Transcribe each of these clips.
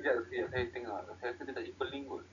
sekejap. Saya tengok. Saya rasa dia tak jumpa link pun.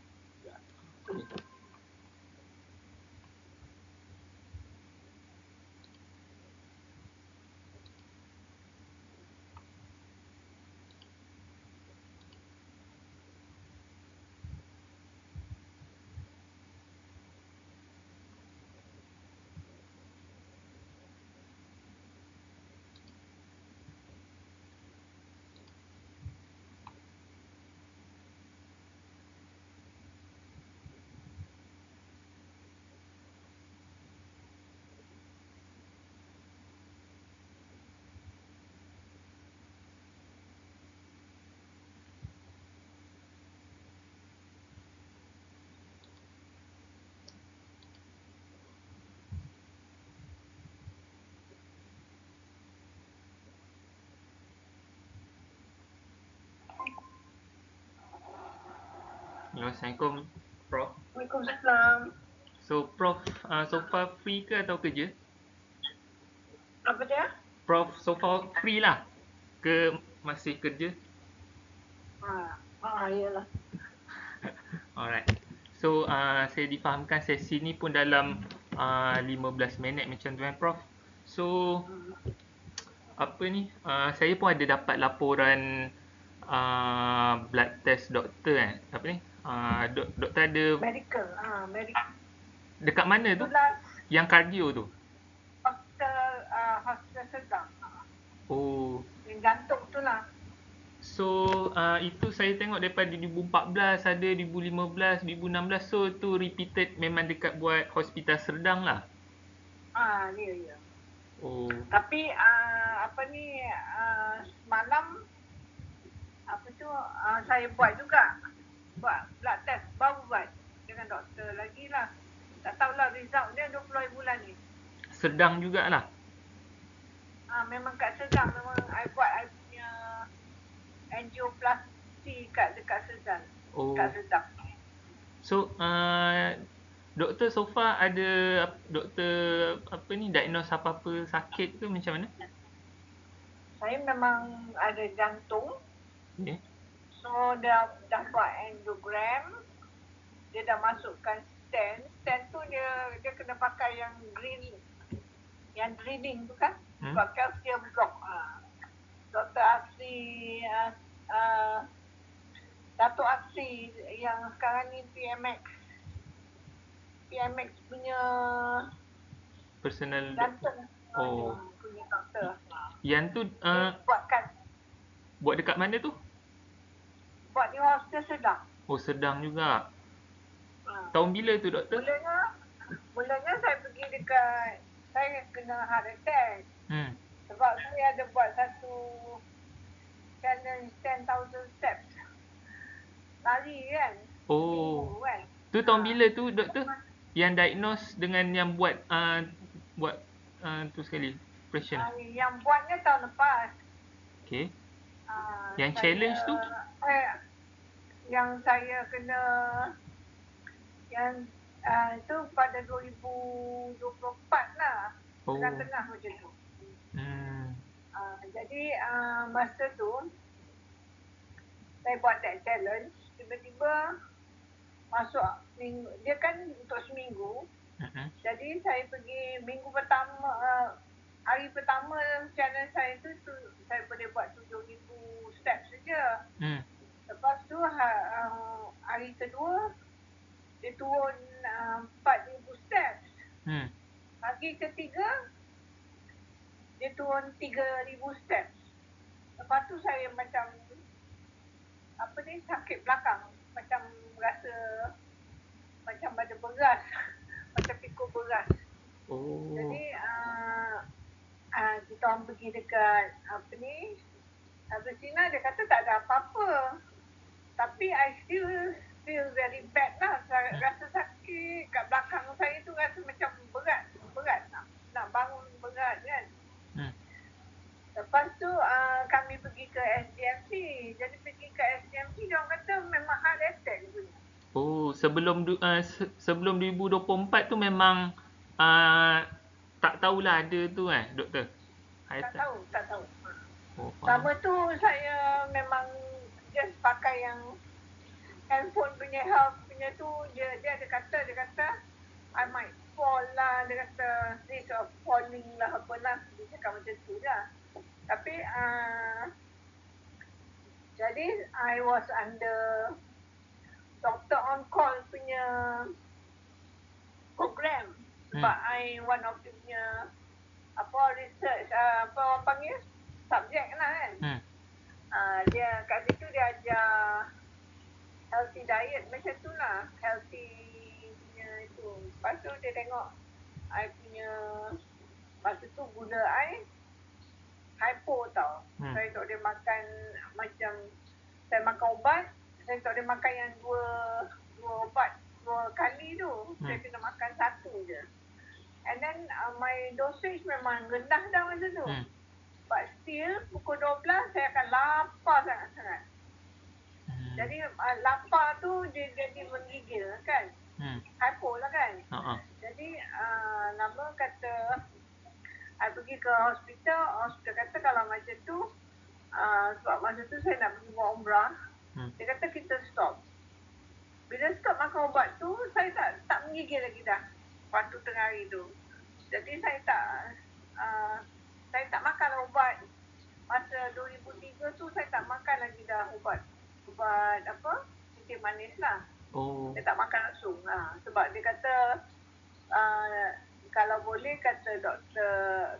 Assalamualaikum, Prof. Waalaikumsalam. So, Prof, so far free ke atau kerja? Apa dia? Prof, so far free lah ke masih kerja? Iyalah. Alright. So, saya difahamkan sesi ni pun dalam 15 minit macam tu kan, Prof. So, apa ni? Saya pun ada dapat laporan blood test doktor kan. Apa ni? Doktor ada Medical. Medical. dekat mana tu? Itulah Yang kardio tu. hospital sedang. Oh. Yang jantung tu lah. So, itu saya tengok daripada 2014, ada 2015, 2016. So, tu repeated memang dekat buat hospital Serdang lah. Ya. Oh. Tapi semalam saya buat juga. Buat blood test, baru buat dengan doktor lagi lah. Tak tahulah result dia 20 hari bulan ni. Serdang jugalah. Memang kat Serdang, memang I punya angioplasty dekat Serdang. Oh. Kat Serdang. So, doktor so far ada doktor apa ni diagnose apa-apa sakit ke macam mana? Saya memang ada jantung. Okay. So dah buat angiogram. Dia dah masukkan stent. Stent tu dia kena pakai yang green, yang drilling tu kan. Sebab calcium block. Dr. Asri, Dato' Asri yang sekarang ni PMX punya Personal jantung. Oh. Punya doktor. Yang tu buat dekat mana tu? Buat di hospital Sedang. Oh, Sedang juga. Tahun bila tu doktor? Mulanya saya pergi saya kena heart attack. Sebab saya ada buat satu challenge 10,000 steps. Lari kan. Oh. Minggu kan. Tu tahun bila tu doktor? Yang diagnose dengan yang buat tu sekali operation. Yang buatnya tahun lepas. Okay. Yang challenge tu? Yang saya kena itu pada 2024 lah. Tengah-tengah macam tu. Jadi masa tu saya buat that challenge. Tiba-tiba masuk minggu, dia kan untuk seminggu. Jadi saya pergi minggu pertama, hari pertama challenge saya tu saya boleh buat 7,000 steps saja. Lepas tu hari kedua dia turun 4,000 steps. Hari ketiga dia turun 3,000 steps. Lepas tu saya macam sakit belakang, macam rasa macam ada beras, macam pikul beras. Jadi kita orang pergi dekat Abisina, dia kata tak ada apa-apa. Tapi I still feel very bad lah. Saya rasa sakit kat belakang saya tu, rasa macam berat nak bangun berat kan. Lepas tu kami pergi ke SDMC. Jadi pergi ke SDMC, dia orang kata memang heart attack punya. Oh, sebelum 2024 tu memang tak tahulah ada tu doktor. Tak tahu. Oh, Sama tu saya memang just pakai yang handphone punya health punya tu, dia ada kata, I might fall lah, dia kata risk of falling lah apalah, dia cakap macam tu lah. Tapi jadi I was under doctor on call punya program sebab I one of the punya research apa orang panggil subjek lah kan. Dia kat situ dia ajar healthy diet macam tu lah, healthy punya itu. Lepas tu dia tengok I punya masa tu gula I hypo tau. Saya tak boleh makan macam saya makan ubat, saya tak boleh makan yang dua ubat 2 kali tu. Saya kena makan 1 je. And then my dosage memang rendah dah masa tu. But still pukul 12 saya akan lapar sangat-sangat. Jadi lapar tu dia jadi menggigil kan. Hypo lah kan. Jadi lama kata I pergi ke hospital kata kalau macam tu sebab masa tu saya nak pergi buat umrah. Dia kata kita stop. Bila stop makan ubat tu saya tak menggigil lagi dah. Waktu tengah hari tu. Jadi saya tak makan ubat. Masa 2003 tu saya tak makan lagi dah ubat apa? Kencing manis lah. Saya tak makan langsung lah. Sebab dia kata kalau boleh kata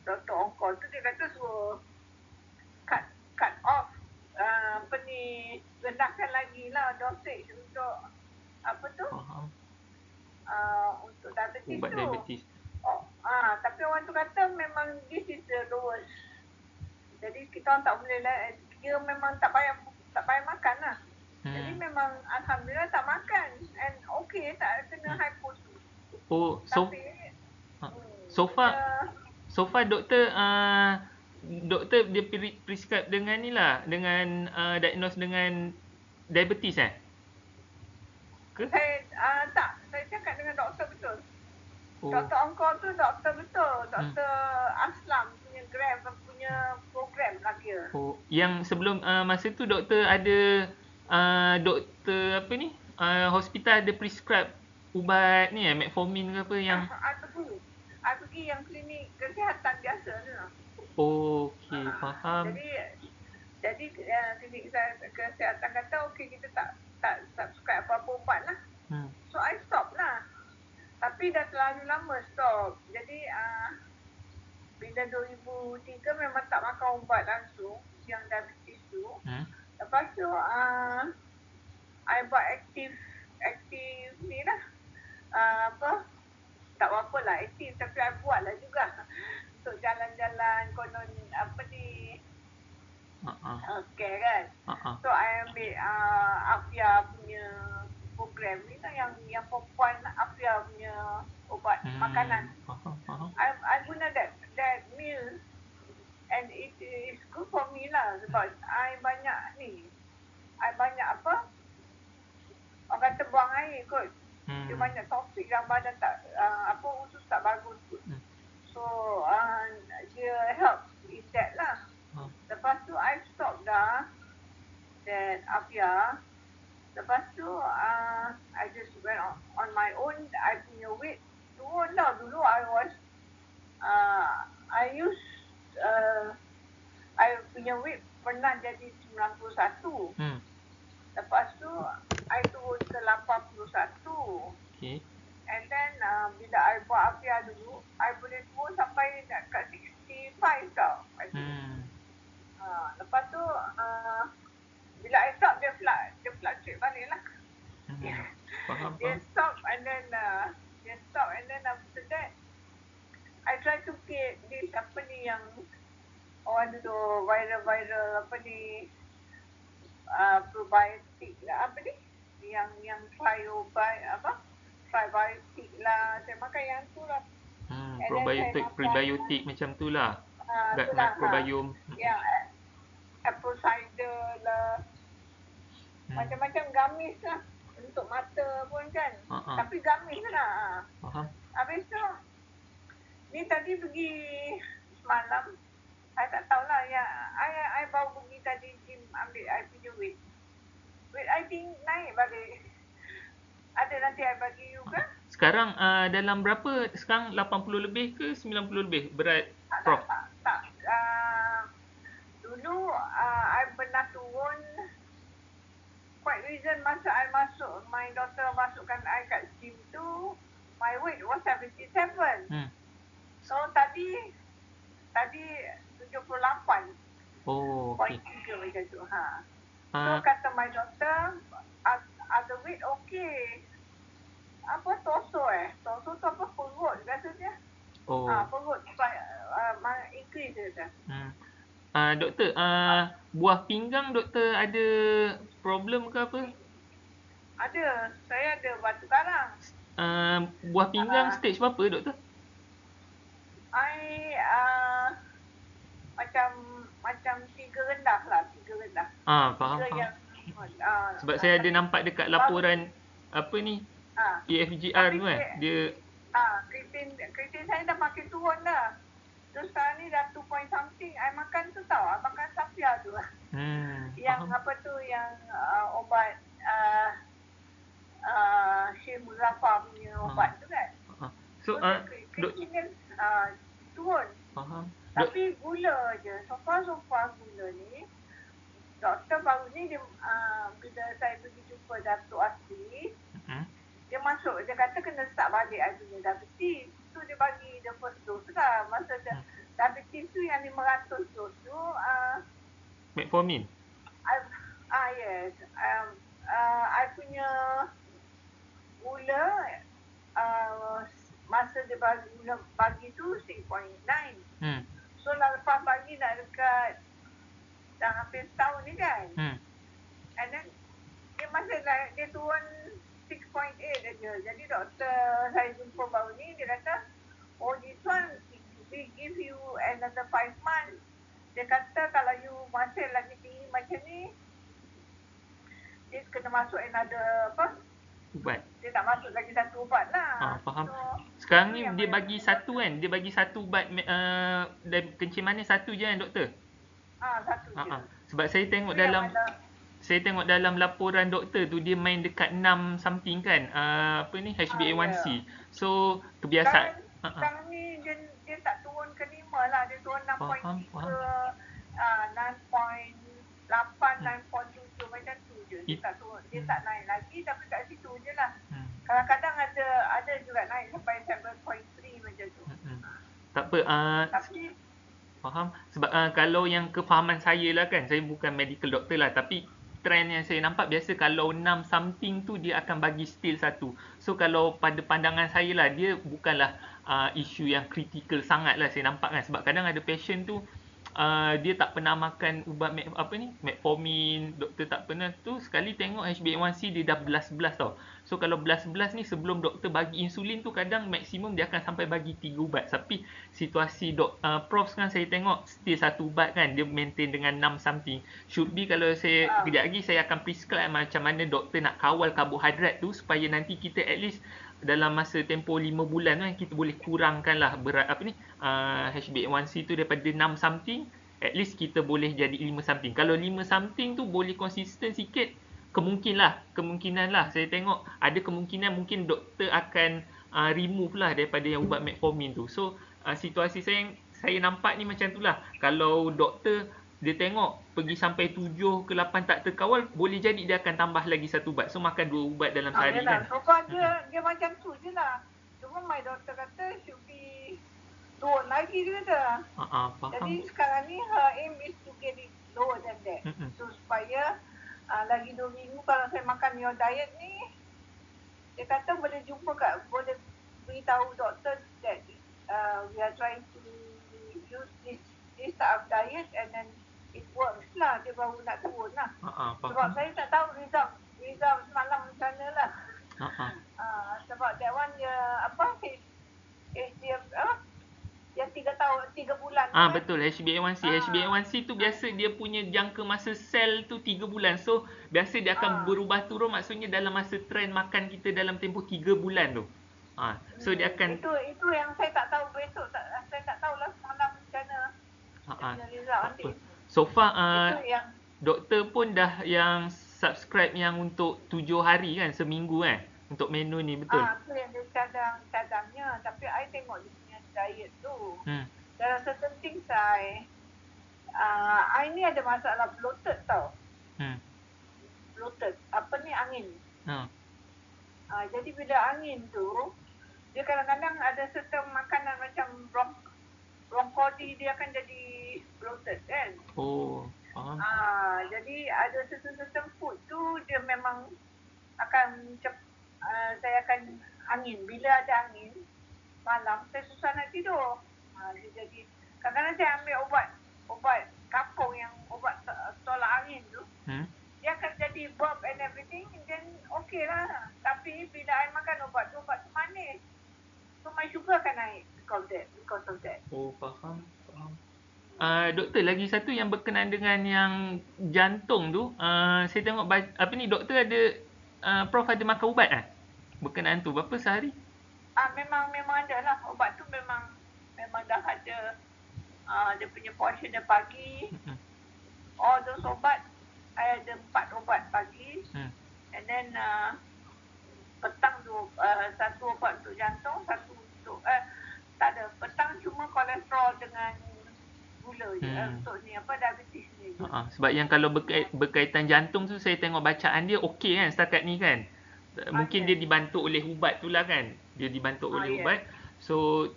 doktor on call tu dia kata suruh cut off rendahkan lagi lah dosage untuk apa tu? Untuk diabetes ubat tu. Diabetes. Tapi orang tu kata memang this is the lowest. Jadi kita orang tak boleh dia memang tak payah makan lah. Jadi memang alhamdulillah tak makan and okay tak kena hypo tu. So far doktor dia prescribe dengan ni lah, dengan diagnose dengan diabetes ke? Saya cakap dengan doktor betul. Doktor on call tu doktor betul. Doktor Aslam punya program lah kira. Yang sebelum masa tu doktor ada doktor apa ni? Hospital ada prescribe ubat ni metformin ke apa yang I pergi yang klinik kesihatan biasa tu. Okey, faham. Jadi klinik kesihatan kata okey kita tak subscribe apa-apa ubat lah. So I stop lah. Tapi dah terlalu lama stop. Jadi bila 2003 memang tak makan ubat langsung yang diabetes tu. Lepas tu I buat aktif ni lah. Tak apa lah aktif tapi I buat lah juga. Untuk jalan-jalan konon apa ni healthcare kan. So I ambil Afia punya program ni lah yang perempuan Afia punya ubat makanan. I guna that meal and it is good for me lah sebab I banyak apa orang kata buang air kot. Dia banyak toksik dalam badan usus tak bagus kot. So dia help in that lah. Lepas tu I stop dah that Afia. Lepas tu I just went on my own. I punya weight turun dah. Dulu I was I punya weight pernah jadi 91. Lepas tu I turun ke 81. Okay. And then bila I buat Afia dulu, I boleh turun sampai dekat 65 tau. Lepas tu bila I stop dia fluctuate balik lah. Faham. Dia stop and then after that I try to create this apa ni yang orang tu viral apa ni probiotik lah apa ni yang probiotik lah saya makan yang tu lah. Prebiotik macam tu lah. Microbiome. Ya, apple cider lah. Macam-macam gamis lah. Untuk mata pun kan. Tapi gamis lah. Habis tu, ni tadi pergi semalam. I tak tahulah. Ya, I baru pergi tadi gym ambil I punya weight. nanti naik balik. Ada nanti I bagi you ke? Sekarang dalam berapa? Sekarang 80 lebih ke 90 lebih berat Prof? Tak. Dulu I pernah turun quite recent masa I masuk, my daughter masukkan I kat gym tu, my weight was 77. So tadi 78. Oh, Point okey. 3 macam tu. So kata my daughter, other weight okay. Apa torso Torso tu apa, perut rasanya. Oh. Perut increase je. Doktor, buah pinggang doktor ada problem ke apa? Ada. Saya ada batu karang. Buah pinggang stage berapa doktor? I macam 3 rendah lah, 3 rendah. Faham. Yang, Sebab saya ada nampak dekat laporan apa ni? EFGR tu kan. Dia kreatin saya dah makin turun dah. Terus sekarang ni dah 2 point something. I makan tu tau, I makan Safia tu. Yang faham. apa tu, yang obat Syekh Muzaffar punya obat tu kan. So, kreatin turun. Faham. Tapi gula je. So far gula ni. Doktor baru ni dia, bila saya pergi jumpa Datuk Asri, dia masuk, dia kata kena start balik I punya diabetes. Tu dia bagi the first dose lah. Masa diabetes tu yang 500 dose tu, Metformin. yes. I punya gula, masa dia bagi tu 6.9. So lepas bagi nak dekat dah hampir setahun ni kan. And then dia turun 6.8 aja. Jadi doktor saya jumpa baru ni, dia kata, oh this one we give you another 5 months. Dia kata kalau you masih lagi tinggi macam ni, dia kena masuk another ubat. Dia nak masuk lagi satu ubat lah. Faham. So, sekarang ni dia bagi satu kan? Dia bagi satu ubat dan kencing manis satu je kan doktor? Satu je. Sebab saya tengok dalam laporan doktor tu dia main dekat 6 something kan. Apa ni HbA1c. So kebiasaan sekarang ni dia tak turun ke 5 lah. Dia turun 6.3 9.8 9.7 macam tu je. Dia tak turun. Dia tak naik lagi tapi kat situ je lah. Kadang-kadang ada juga naik sampai 7.3 macam tu. Tak apa. Tapi faham. Sebab kalau yang kefahaman saya lah kan, saya bukan medical doctor lah, tapi trend yang saya nampak biasa kalau 6 something tu dia akan bagi still satu. So kalau pada pandangan saya lah, dia bukanlah isu yang kritikal sangat lah saya nampak kan. Sebab kadang ada patient tu dia tak pernah makan ubat metformin, doktor tak pernah tu, sekali tengok HbA1c dia dah belas-belas tau. So kalau belas-belas ni sebelum doktor bagi insulin tu kadang maksimum dia akan sampai bagi 3 ubat. Tapi situasi Prof kan saya tengok still satu ubat kan, dia maintain dengan 6 something. Should be kalau saya kejap lagi saya akan prescribe macam mana doktor nak kawal karbohidrat tu supaya nanti kita at least dalam masa tempoh 5 bulan kan kita boleh kurangkan lah berat HbA1c tu daripada 6 something, at least kita boleh jadi 5 something. Kalau 5 something tu boleh konsisten sikit, kemungkinan lah saya tengok ada kemungkinan mungkin doktor akan remove lah daripada yang ubat metformin tu. So situasi saya nampak ni macam tu lah. Kalau doktor dia tengok pergi sampai 7 ke 8 tak terkawal, boleh jadi dia akan tambah lagi satu ubat. So makan 2 ubat dalam sehari kan. So far dia macam tu je lah. Cuma my doctor kata should be turun lagi dia kata. Faham. Jadi sekarang ni her aim is to get it lower than that. So supaya lagi 2 minggu kalau saya makan your diet ni, dia kata boleh beritahu doktor that we are trying to use this type of diet and then it works lah. Dia baru nak turun lah. Sebab saya tak tahu result semalam macam mana lah. Sebab that one yang 3 bulan. Betul, HbA1c. HbA1c tu biasa dia punya jangka masa sel tu 3 bulan. So biasa dia akan berubah turun, maksudnya dalam masa trend makan kita dalam tempoh 3 bulan tu. So dia akan itu yang saya tak tahu besok saya tak tahulah semalam macam mana. Result nanti. So far doktor pun dah yang subscribe yang untuk 7 hari kan, seminggu kan, untuk menu ni, betul? Tu yang dia cadangnya. Tapi I tengok dia punya diet tu. Hmm. There are certain things I ni ada masalah bloated tau. Bloated. Apa ni, angin. Jadi bila angin tu, dia kadang-kadang ada certain makanan macam broccoli dia akan jadi bloated kan. Oh, faham. Jadi ada certain food tu dia memang akan saya akan angin. Bila ada angin malam saya susah nak tidur. Dia jadi kadang-kadang saya ambil ubat kapur yang ubat tolak angin tu. Dia akan jadi burp and everything, then okay lah. Tapi bila I makan ubat tu manis. So my sugar akan naik because of that. Oh, faham. Doktor, lagi satu yang berkenaan dengan yang jantung tu, saya tengok doktor ada, Prof ada makan ubat berkenaan tu berapa sehari? Memang ada lah. Ubat tu memang dah ada dia punya portion dia pagi. All those ubat, I ada 4 ubat pagi. And then petang tu satu ubat untuk jantung, satu untuk tak ada. Petang cuma kolesterol dengan gula je untuk ni diabetes ni. Sebab yang kalau berkaitan jantung tu saya tengok bacaan dia okey kan setakat ni kan. Mungkin dia dibantu oleh ubat tu lah kan. Dia dibantu oleh ubat. So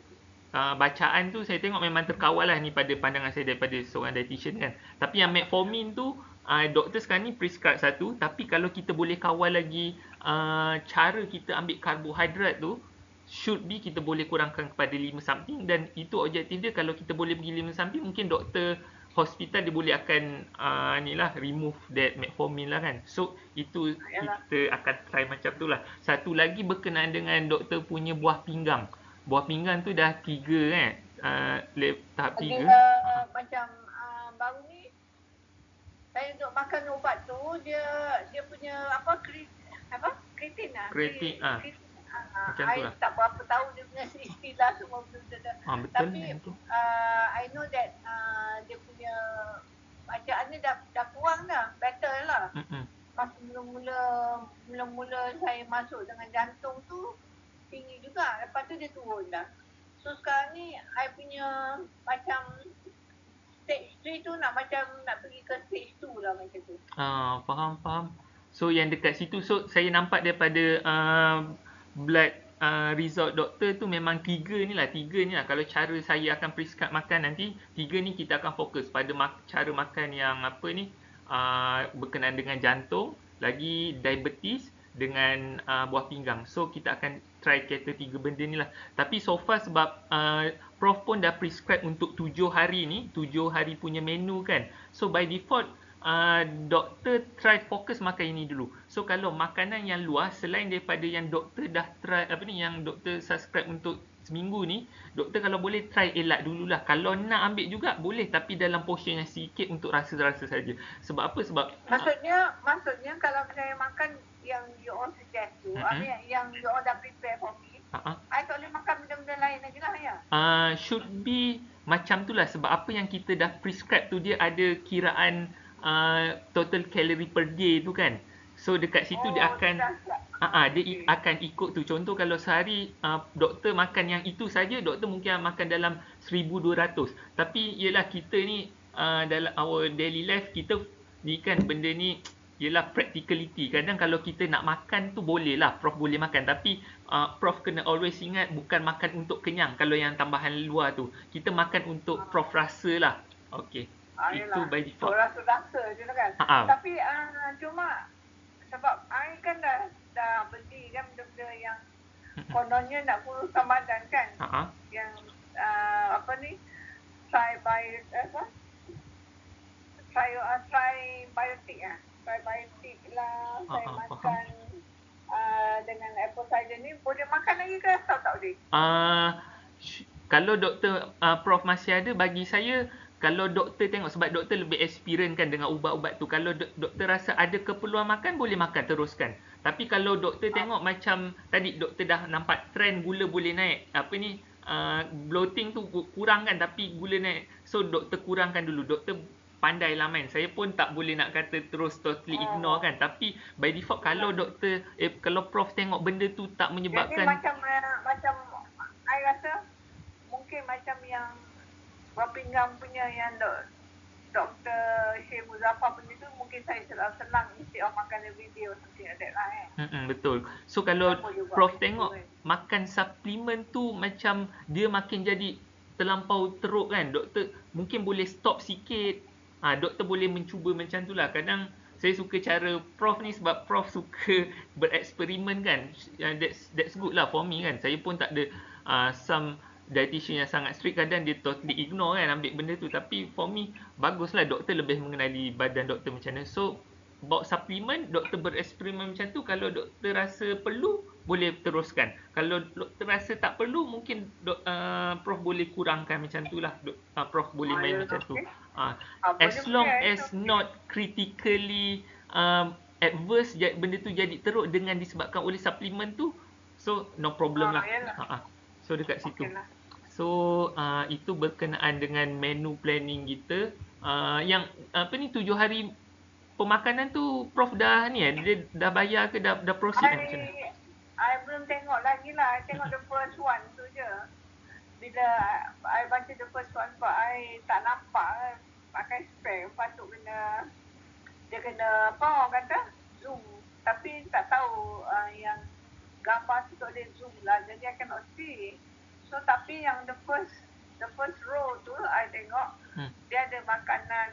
bacaan tu saya tengok memang terkawal lah ni pada pandangan saya daripada seorang dietitian kan. Tapi yang metformin tu doktor sekarang ni prescribe satu, tapi kalau kita boleh kawal lagi cara kita ambil karbohidrat tu, should be kita boleh kurangkan kepada 5 something, dan itu objektif dia. Kalau kita boleh pergi 5 something, mungkin doktor hospital dia boleh akan remove that metformin lah kan. So itu kita akan try macam tu lah. Satu lagi berkenaan dengan doktor punya buah pinggang. Buah pinggang tu dah 3 kan, tahap 3. Macam baru ni saya untuk makan ubat tu dia punya kreatin lah. Kreatin macam tu lah. I tak berapa tahu dia punya istilah semua betul. Betul. Tapi I know that dia punya bacaannya dah kurang dah, better lah. Masa mula-mula saya masuk dengan jantung tu tinggi juga, lepas tu dia turun dah. So sekarang ni I punya macam stage 3 tu nak pergi ke stage 2 lah macam tu. Faham. So yang dekat situ, so saya nampak daripada blood result doktor tu memang 3 ni lah. Kalau cara saya akan prescribe makan nanti, 3 ni kita akan fokus pada cara makan yang berkenaan dengan jantung, lagi diabetes dengan buah pinggang. So kita akan try kata 3 benda ni lah. Tapi so far sebab Prof pun dah prescribe untuk 7 hari ni, 7 hari punya menu kan. So by default doktor try fokus makan ini dulu. So kalau makanan yang luar selain daripada yang doktor dah try yang doktor subscribe untuk seminggu ni, doktor kalau boleh try elak dululah. Kalau nak ambil juga boleh, tapi dalam portion yang sikit untuk rasa-rasa saja. Sebab apa? Sebab maksudnya kalau saya makan yang you all suggest tu, yang you all dah prepare for me, I tak boleh makan benda-benda lain lagi lah ya? Should be macam tu lah. Sebab apa yang kita dah prescribe tu, dia ada kiraan total calorie per day tu kan. So dekat situ dia akan akan ikut tu. Contoh kalau sehari doktor makan yang itu saja, doktor mungkin makan dalam 1200. Tapi ialah kita ni dalam our daily life, kita ni kan benda ni ialah practicality. Kadang kalau kita nak makan tu boleh lah, Prof boleh makan. Tapi Prof kena always ingat bukan makan untuk kenyang. Kalau yang tambahan luar tu, kita makan untuk Prof rasa lah. Okay. Itu by default. Rasa je lah kan. Tapi cuma sebab I kan dah beli kan benda-benda yang kononnya nak kuruskan badan kan. Yang tribiotic lah. Saya makan dengan apple cider ni boleh makan lagi ke atau tak boleh? Kalau doktor Prof masih ada, bagi saya kalau doktor tengok, sebab doktor lebih experience kan dengan ubat-ubat tu, kalau doktor rasa ada keperluan makan, boleh makan, teruskan. Tapi kalau doktor tengok macam tadi doktor dah nampak trend gula boleh naik, bloating tu kurang kan, tapi gula naik, so doktor kurangkan dulu. Doktor pandai lah main. Saya pun tak boleh nak kata terus totally ignore kan. Tapi by default kalau doktor, kalau prof tengok benda tu tak Jadi menyebabkan macam I rasa mungkin macam yang Berpinggang punya yang Dr. Syed Muzaffar punya tu mungkin saya selang-selang instead of makan every day or something like that lah betul. So kalau Sama juga prof macam tengok tu kan. makan suplemen tu macam dia makin jadi terlampau teruk kan, doktor mungkin boleh stop sikit. Doktor boleh mencuba macam tu lah. Kadang saya suka cara prof ni sebab prof suka bereksperimen kan. That's good lah for me kan. Saya pun tak ada some dietitian yang sangat strict, kadang dia totally ignore kan ambil benda tu. Tapi for me baguslah doktor lebih mengenali badan doktor macam mana. So about suplemen, doktor bereksperimen macam tu. Kalau doktor rasa perlu, boleh teruskan. Kalau doktor rasa tak perlu, mungkin prof boleh kurangkan macam tu lah. Prof boleh main macam tu. As long as not critically adverse, benda tu jadi teruk dengan disebabkan oleh suplemen tu, so no problem lah. So dekat situ. So itu berkenaan dengan menu planning kita. Yang apa ni 7 hari pemakanan tu prof dah ni dia dah bayar ke dah proceed macam mana? I belum tengok lagi lah. I tengok the first one tu je. Bila I baca the first one sebab I tak nampak pakai spare. Patut dia kena apa orang kata zoom. Tapi tak tahu yang gambar tu tak boleh zoom lah. Jadi I cannot see. So tapi yang the first row tu I tengok dia ada makanan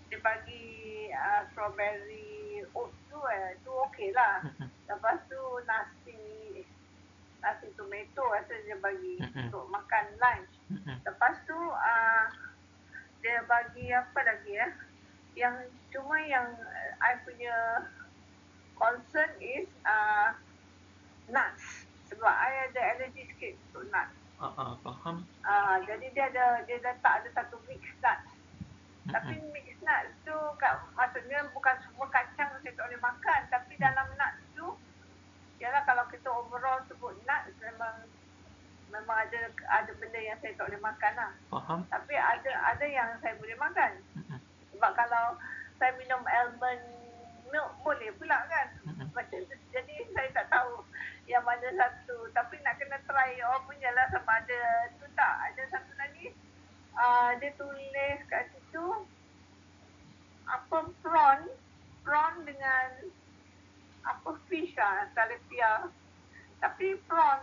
dia bagi strawberry oat tu tu okey lah. Lepas tu nasi tomato rasa dia bagi untuk makan lunch. Lepas tu dia bagi apa lagi yang cuma yang I punya concern is nuts. Sebab I ada allergy sikit untuk nuts. Faham. Jadi dia letak ada satu mix nuts. Tapi mix nuts tu maksudnya bukan semua kacang saya tak boleh makan. Tapi dalam nuts tu, yalah kalau kita overall sebut nuts memang ada benda yang saya tak boleh makan lah. Faham. Tapi ada yang saya boleh makan. Sebab kalau saya minum almond milk boleh pula kan. Macam tu. Jadi saya tak tahu yang mana satu. Tapi nak kena try orang punya lah sama ada tu tak. Ada satu lagi. Dia tulis kat situ apa prawn dengan apa fish tilapia. Tapi prawn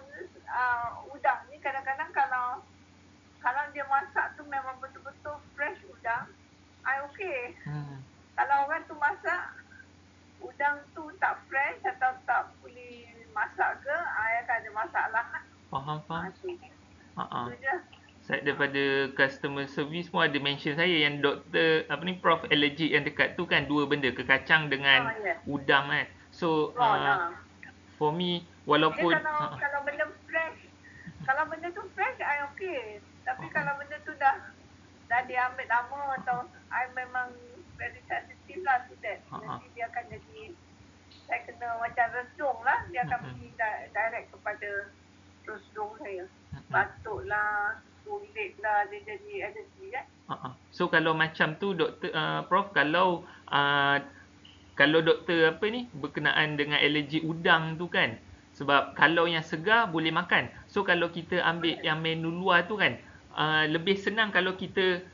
udang ni kadang-kadang kalau dia masak tu memang betul-betul fresh udang, I okay. Kalau orang tu masak udang tu tak fresh atau tak boleh masak ke, I akan ada masalah. Faham. Itu je. Saya daripada customer service pun ada mention saya yang doktor prof allergic yang dekat tu kan dua benda, ke kacang dengan udang kan. So for me walaupun kalau benda fresh, kalau benda tu fresh I okay. Tapi kalau benda tu dah diambil lama atau I memang very sensitive lah to that. Nanti dia akan jadi saya kena macam resung lah, dia akan pergi direct kepada resung saya. Batuklah, kulit lah, dia jadi allergy kan. So kalau macam tu doktor prof, kalau doktor berkenaan dengan alergi udang tu kan, sebab kalau yang segar boleh makan. So kalau kita ambil yang menu luar tu kan, lebih senang kalau kita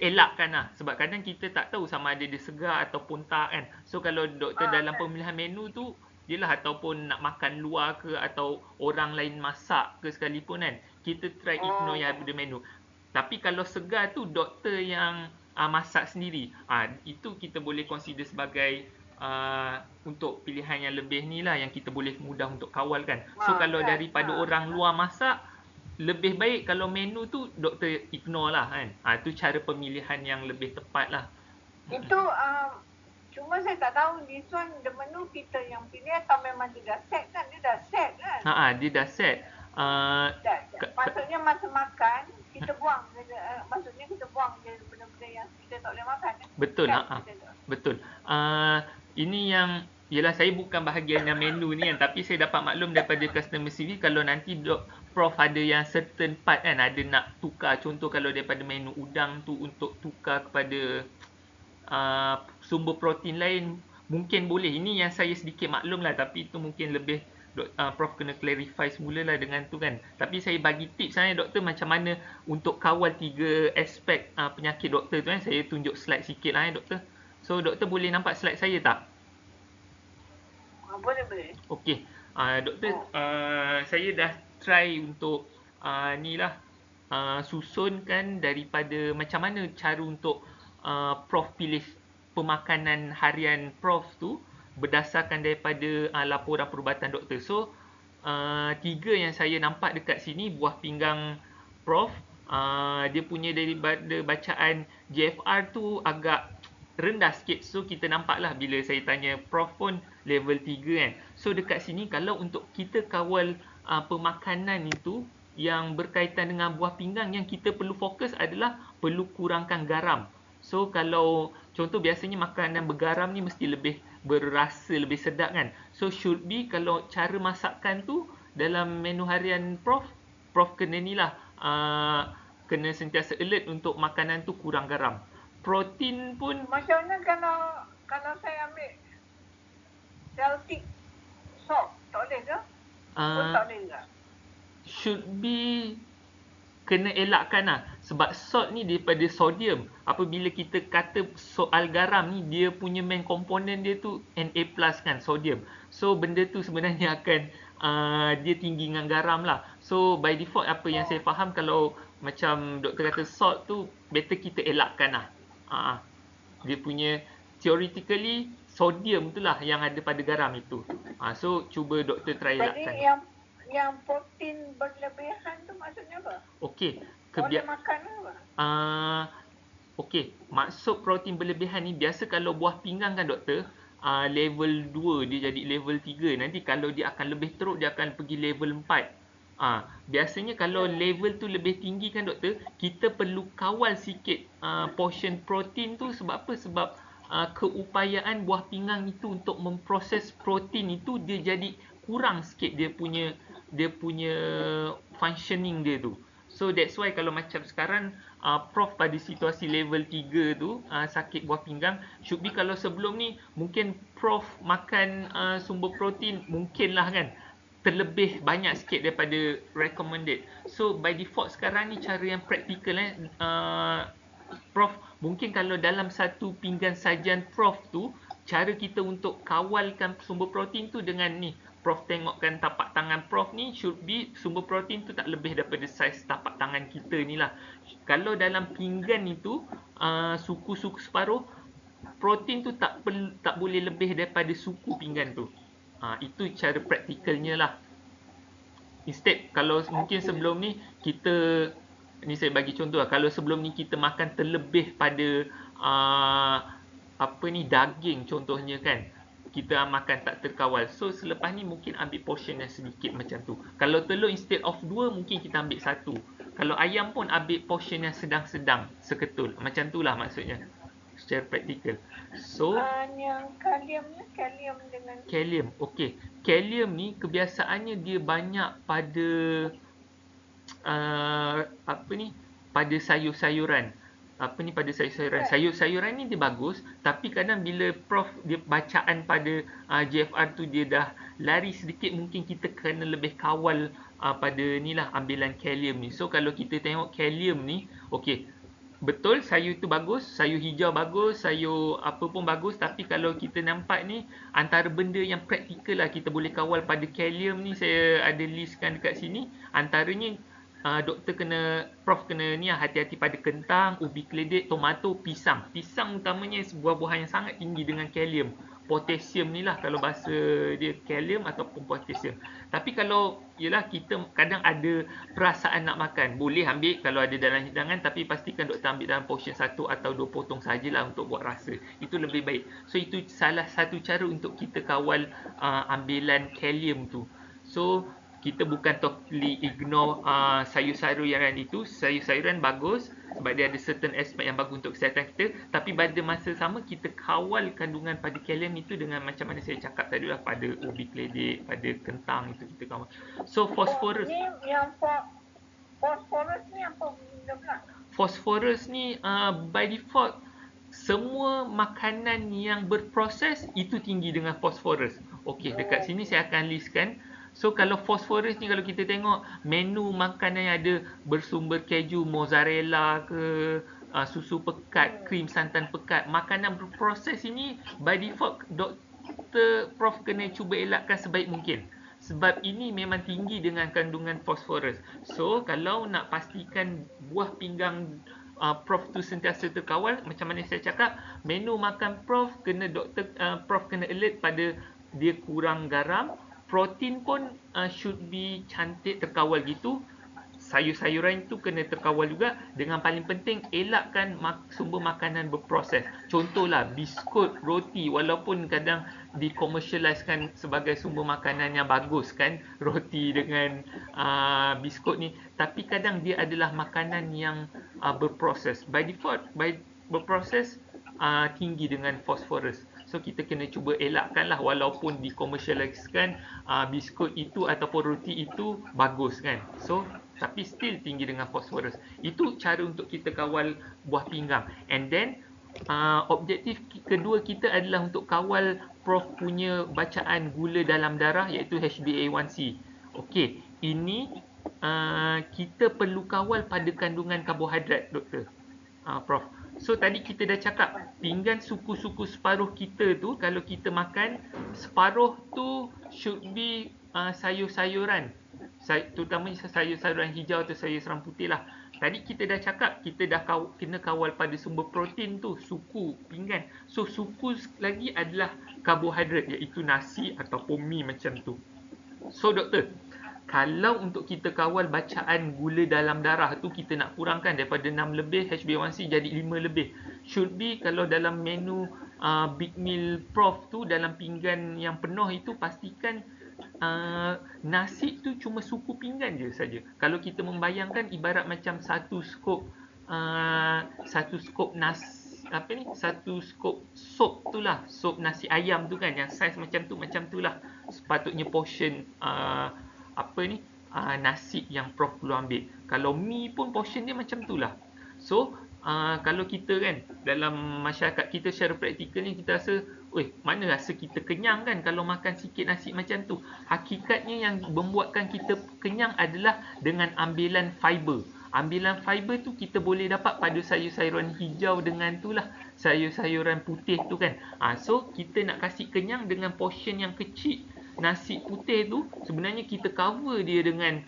elakkan lah. Sebab kadang kita tak tahu sama ada dia segar ataupun tak kan. So kalau doktor dalam pemilihan menu tu, yelah ataupun nak makan luar ke atau orang lain masak ke sekalipun kan, kita try ignore yang ada menu. Tapi kalau segar tu doktor yang masak sendiri, itu kita boleh consider sebagai untuk pilihan yang lebih ni lah, yang kita boleh mudah untuk kawal kan. So kalau daripada orang luar masak, lebih baik kalau menu tu doktor ignore lah kan. Itu cara pemilihan yang lebih tepat lah. Itu cuma saya tak tahu this one the menu kita yang pilih atau memang dia dah set kan. Dia dah set kan. Dia dah set. Maksudnya masa makan kita buang. Maksudnya kita buang benda-benda yang kita tak boleh makan. Betul. Betul. Ini yang Yelah, saya bukan bahagian yang menu ni kan, tapi saya dapat maklum daripada customer service kalau nanti Prof ada yang certain part kan, ada nak tukar, contoh kalau daripada menu udang tu untuk tukar kepada sumber protein lain, mungkin boleh. Ini yang saya sedikit maklum lah, tapi itu mungkin lebih Prof kena clarify semula lah dengan tu kan. Tapi saya bagi tips sebenarnya doktor macam mana untuk kawal 3 aspek penyakit doktor tu kan. Saya tunjuk slide sikit lah doktor. So doktor boleh nampak slide saya tak? Boleh. Okey. Doktor, saya dah try untuk ni lah susunkan daripada macam mana cara untuk Prof pilih pemakanan harian Prof tu berdasarkan daripada laporan perubatan doktor. So 3 yang saya nampak dekat sini, buah pinggang Prof, dia punya daripada bacaan JFR tu agak rendah sikit. So kita nampak lah bila saya tanya Prof pun level 3 kan. So dekat sini kalau untuk kita kawal pemakanan itu yang berkaitan dengan buah pinggang, yang kita perlu fokus adalah perlu kurangkan garam. So kalau contoh biasanya makanan bergaram ni mesti lebih berasa, lebih sedap kan. So should be kalau cara masakan tu dalam menu harian Prof kena ni lah kena sentiasa alert untuk makanan tu kurang garam. Protein pun Macam mana kalau saya ambil Celtic salt, tak boleh ke? Tak boleh ke? should be kena elakkan lah. Sebab salt ni daripada sodium. Apabila kita kata soal garam ni, dia punya main komponen dia tu Na+ kan, sodium. So benda tu sebenarnya akan dia tinggi dengan garam lah. So by default apa yang saya faham, kalau macam doktor kata salt tu better kita elakkan lah. Dia punya theoretically sodium tu lah yang ada pada garam itu. So cuba doktor try elakkan. Jadi yang protein berlebihan tu maksudnya apa? Okey, Boleh makan apa? Okey, maksud protein berlebihan ni biasa kalau buah pinggang kan doktor, level 2 dia jadi level 3. Nanti kalau dia akan lebih teruk, dia akan pergi level 4. Biasanya kalau level tu lebih tinggi kan doktor, kita perlu kawal sikit portion protein tu. Sebab apa? Sebab keupayaan buah pinggang itu untuk memproses protein itu dia jadi kurang sikit dia punya functioning dia tu. So that's why kalau macam sekarang Prof pada situasi level 3 tu sakit buah pinggang, should be kalau sebelum ni mungkin Prof makan sumber protein mungkin lah kan terlebih banyak sikit daripada recommended. So by default sekarang ni cara yang praktikal Prof, mungkin kalau dalam satu pinggan sajian Prof tu, cara kita untuk kawalkan sumber protein tu dengan ni, Prof tengokkan tapak tangan Prof ni, should be sumber protein tu tak lebih daripada saiz tapak tangan kita ni lah. Kalau dalam pinggan itu suku-suku separuh, protein tu tak boleh lebih daripada suku pinggan tu. Itu cara praktikalnya lah. Instead, kalau mungkin sebelum ni kita, ni saya bagi contoh lah, kalau sebelum ni kita makan terlebih pada daging contohnya kan, kita makan tak terkawal. So selepas ni mungkin ambil portion yang sedikit macam tu. Kalau telur instead of 2 mungkin kita ambil 1. Kalau ayam pun ambil portion yang sedang-sedang, seketul. Macam tu lah maksudnya secara praktikal. So Yang kalium dengan kalium. Okey. Kalium ni kebiasaannya dia banyak pada pada sayur-sayuran. Pada sayur-sayuran. Sayur-sayuran ni dia bagus, tapi kadang bila Prof dia bacaan pada JFR tu dia dah lari sedikit, mungkin kita kena lebih kawal pada ni lah ambilan kalium ni. So kalau kita tengok kalium ni, okey, betul sayur tu bagus, sayur hijau bagus, sayur apa pun bagus, tapi kalau kita nampak ni antara benda yang praktikal lah kita boleh kawal pada kalium ni, saya ada listkan dekat sini. Antaranya Prof kena ni hati-hati pada kentang, ubi keledek, tomato, pisang. Pisang utamanya buah-buahan yang sangat tinggi dengan kalium. Potasium ni lah kalau bahasa dia, kalium ataupun potasium. Tapi kalau yelah kita kadang ada perasaan nak makan, boleh ambil kalau ada dalam hidangan, tapi pastikan doktor ambil dalam portion 1 atau 2 potong sajalah untuk buat rasa. Itu lebih baik. So itu salah satu cara untuk kita kawal ambilan kalium tu. So kita bukan totally ignore sayur-sayuran itu. Sayur-sayuran bagus, sebab dia ada certain aspek yang bagus untuk kesihatan kita, tapi pada masa sama kita kawal kandungan pada kalium itu dengan macam mana saya cakap tadi lah, pada ubi keledek, pada kentang itu kita kawal. So phosphorus. Ni yang fosforus ni apa benda pula? Phosphorus ni by default semua makanan yang berproses itu tinggi dengan phosphorus. Okey, dekat sini saya akan listkan. So kalau phosphorus ni, kalau kita tengok menu makanan yang ada bersumber keju, mozzarella ke, susu pekat, krim santan pekat, makanan berproses ini by default Dr. Prof kena cuba elakkan sebaik mungkin. Sebab ini memang tinggi dengan kandungan fosforus. So kalau nak pastikan buah pinggang Prof tu sentiasa terkawal, macam mana saya cakap, menu makan Prof kena Prof kena alert pada dia kurang garam. Protein pun should be cantik terkawal gitu. Sayur-sayuran itu kena terkawal juga. Dengan paling penting, elakkan sumber makanan berproses. Contohlah biskut, roti, walaupun kadang dikomersialiskan sebagai sumber makanan yang bagus kan, roti dengan biskut ni, tapi kadang dia adalah makanan yang berproses. By default, berproses tinggi dengan fosforus. So kita kena cuba elakkan lah, walaupun dikomersialiskan biskut itu ataupun roti itu bagus kan. So tapi still tinggi dengan fosforus. Itu cara untuk kita kawal buah pinggang. And then objektif kedua kita adalah untuk kawal Prof punya bacaan gula dalam darah, iaitu HbA1c. Okey, ini kita perlu kawal pada kandungan karbohidrat, Doktor. Prof. So tadi kita dah cakap, pinggan suku-suku separuh kita tu, kalau kita makan, separuh tu should be sayur-sayuran. Terutamanya sayur-sayuran hijau atau sayur-sayuran putih lah. Tadi kita dah cakap, kita dah kena kawal pada sumber protein tu, suku pinggan. So suku lagi adalah karbohidrat, iaitu nasi ataupun mi macam tu. So doktor, kalau untuk kita kawal bacaan gula dalam darah tu, kita nak kurangkan daripada 6 lebih HbA1c jadi 5 lebih. Should be kalau dalam menu big meal Prof tu, dalam pinggan yang penuh itu, pastikan nasi tu cuma suku pinggan je saja. Kalau kita membayangkan ibarat macam satu skop nasi, satu skop sup tu lah, sup nasi ayam tu kan, yang saiz macam tu lah sepatutnya portion nasi yang Prof perlu ambil. Kalau mi pun portion dia macam tu lah. So kalau kita kan dalam masyarakat kita secara praktikal ni, kita rasa, mana rasa kita kenyang kan kalau makan sikit nasi macam tu. Hakikatnya yang membuatkan kita kenyang adalah dengan ambilan fiber. Ambilan fiber tu kita boleh dapat pada sayur-sayuran hijau dengan tu lah, sayur-sayuran putih tu kan. So kita nak kasih kenyang dengan portion yang kecil nasi putih tu, sebenarnya kita cover dia dengan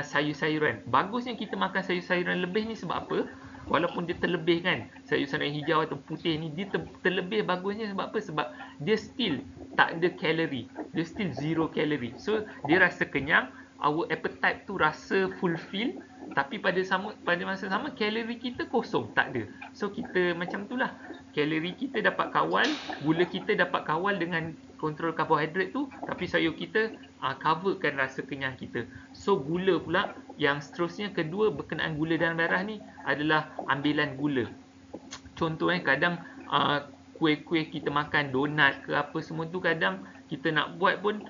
sayur-sayuran. Bagusnya kita makan sayur-sayuran lebih ni sebab apa? Walaupun dia terlebih kan, sayur-sayuran hijau atau putih ni, dia terlebih bagusnya sebab apa? Sebab dia still tak ada kalori, dia still zero kalori. So dia rasa kenyang, our appetite tu rasa fulfill, tapi pada masa sama kalori kita kosong, tak ada. So kita macam tu lah, kalori kita dapat kawal, gula kita dapat kawal dengan kontrol karbohidrat tu, tapi sayur kita coverkan rasa kenyang kita. So gula pula yang seterusnya, kedua berkenaan gula dalam darah ni adalah ambilan gula. Contoh kadang kuih-kuih kita makan, donat ke apa semua tu, kadang kita nak buat pun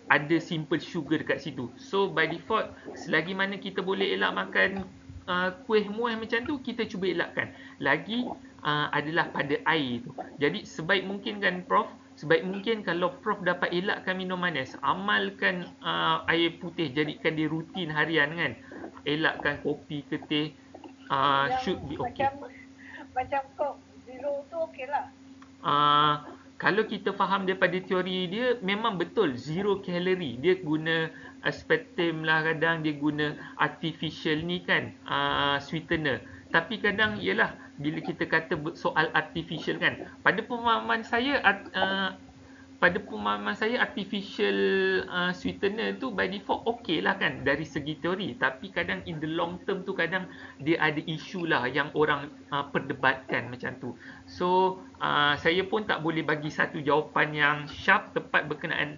ada simple sugar dekat situ. So by default, selagi mana kita boleh elak makan kuih muih macam tu, kita cuba elakkan. Lagi adalah pada air tu. Jadi sebaik mungkin kan Prof, sebaik mungkin kalau Prof dapat elakkan minum manis, amalkan air putih, jadikan dia rutin harian kan. Elakkan kopi ke teh, should be okay. Macam Coke Zero tu okey lah. Kalau kita faham daripada teori dia, memang betul zero kalori. Dia guna aspartame lah, kadang dia guna artificial ni kan, sweetener. Tapi kadang ialah bila kita kata soal artificial kan, pada pemahaman saya artificial sweetener tu by default okey lah kan dari segi teori, tapi kadang in the long term tu kadang dia ada isu lah yang orang perdebatkan macam tu. So saya pun tak boleh bagi satu jawapan yang sharp tepat berkenaan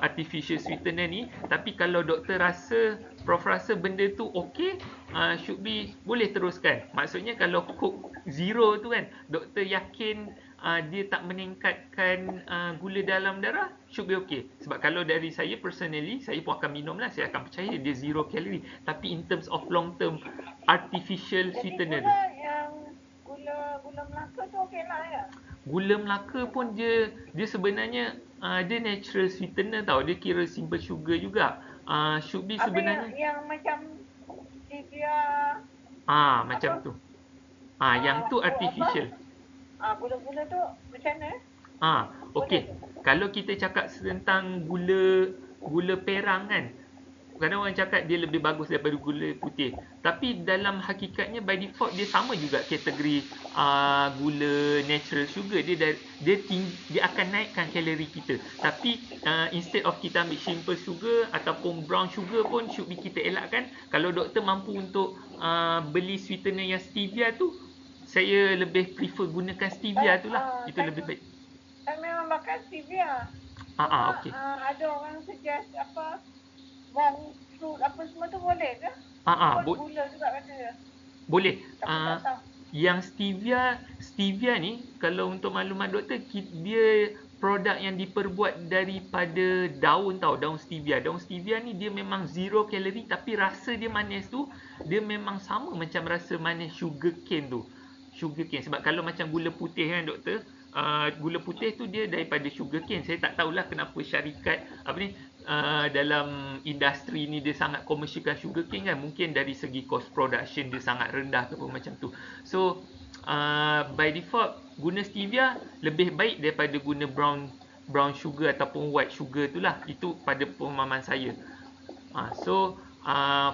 artificial sweetener ni, tapi kalau doktor rasa Prof rasa benda tu okey, should be boleh teruskan. Maksudnya kalau Coke zero tu kan, doktor yakin dia tak meningkatkan gula dalam darah, should be okey. Sebab kalau dari saya personally, saya pun akan minum lah, saya akan percaya dia zero calorie. Tapi in terms of long term artificial Jadi sweetener, gula yang gula Melaka tu okey lah ya. gula Melaka pun dia sebenarnya dia natural sweetener tau. Dia kira simple sugar juga. Should be Apa sebenarnya yang macam stevia macam apa? tu. Yang tu artificial. Gula-gula tu macam mana? Okey. Kalau kita cakap tentang gula perang kan, kadang orang cakap dia lebih bagus daripada gula putih. Tapi dalam hakikatnya by default dia sama juga kategori gula natural sugar. Dia akan naikkan kalori kita. Tapi instead of kita ambil simple sugar ataupun brown sugar pun should be kita elakkan. Kalau doktor mampu untuk beli sweetener yang stevia tu, saya lebih prefer gunakan stevia tu lah. Itu lebih baik. Saya memang makan stevia. Okey. Ada orang suggest apa monk fruit apa semua tu boleh ke? Gula juga katanya. Boleh. Tapi tak tahu. Yang stevia ni kalau untuk maklumat doktor, dia produk yang diperbuat daripada daun tau, daun stevia. Daun stevia ni dia memang zero kalori tapi rasa dia manis tu dia memang sama macam rasa manis sugar cane tu. Sugar cane, sebab kalau macam gula putih kan doktor, gula putih tu dia daripada sugar cane. Saya tak tahulah kenapa syarikat dalam industri ni dia sangat komersialkan sugar cane kan. Mungkin dari segi cost production dia sangat rendah ke apa macam tu. So by default guna stevia lebih baik daripada guna brown sugar ataupun white sugar tu lah. Itu pada pemahaman saya. So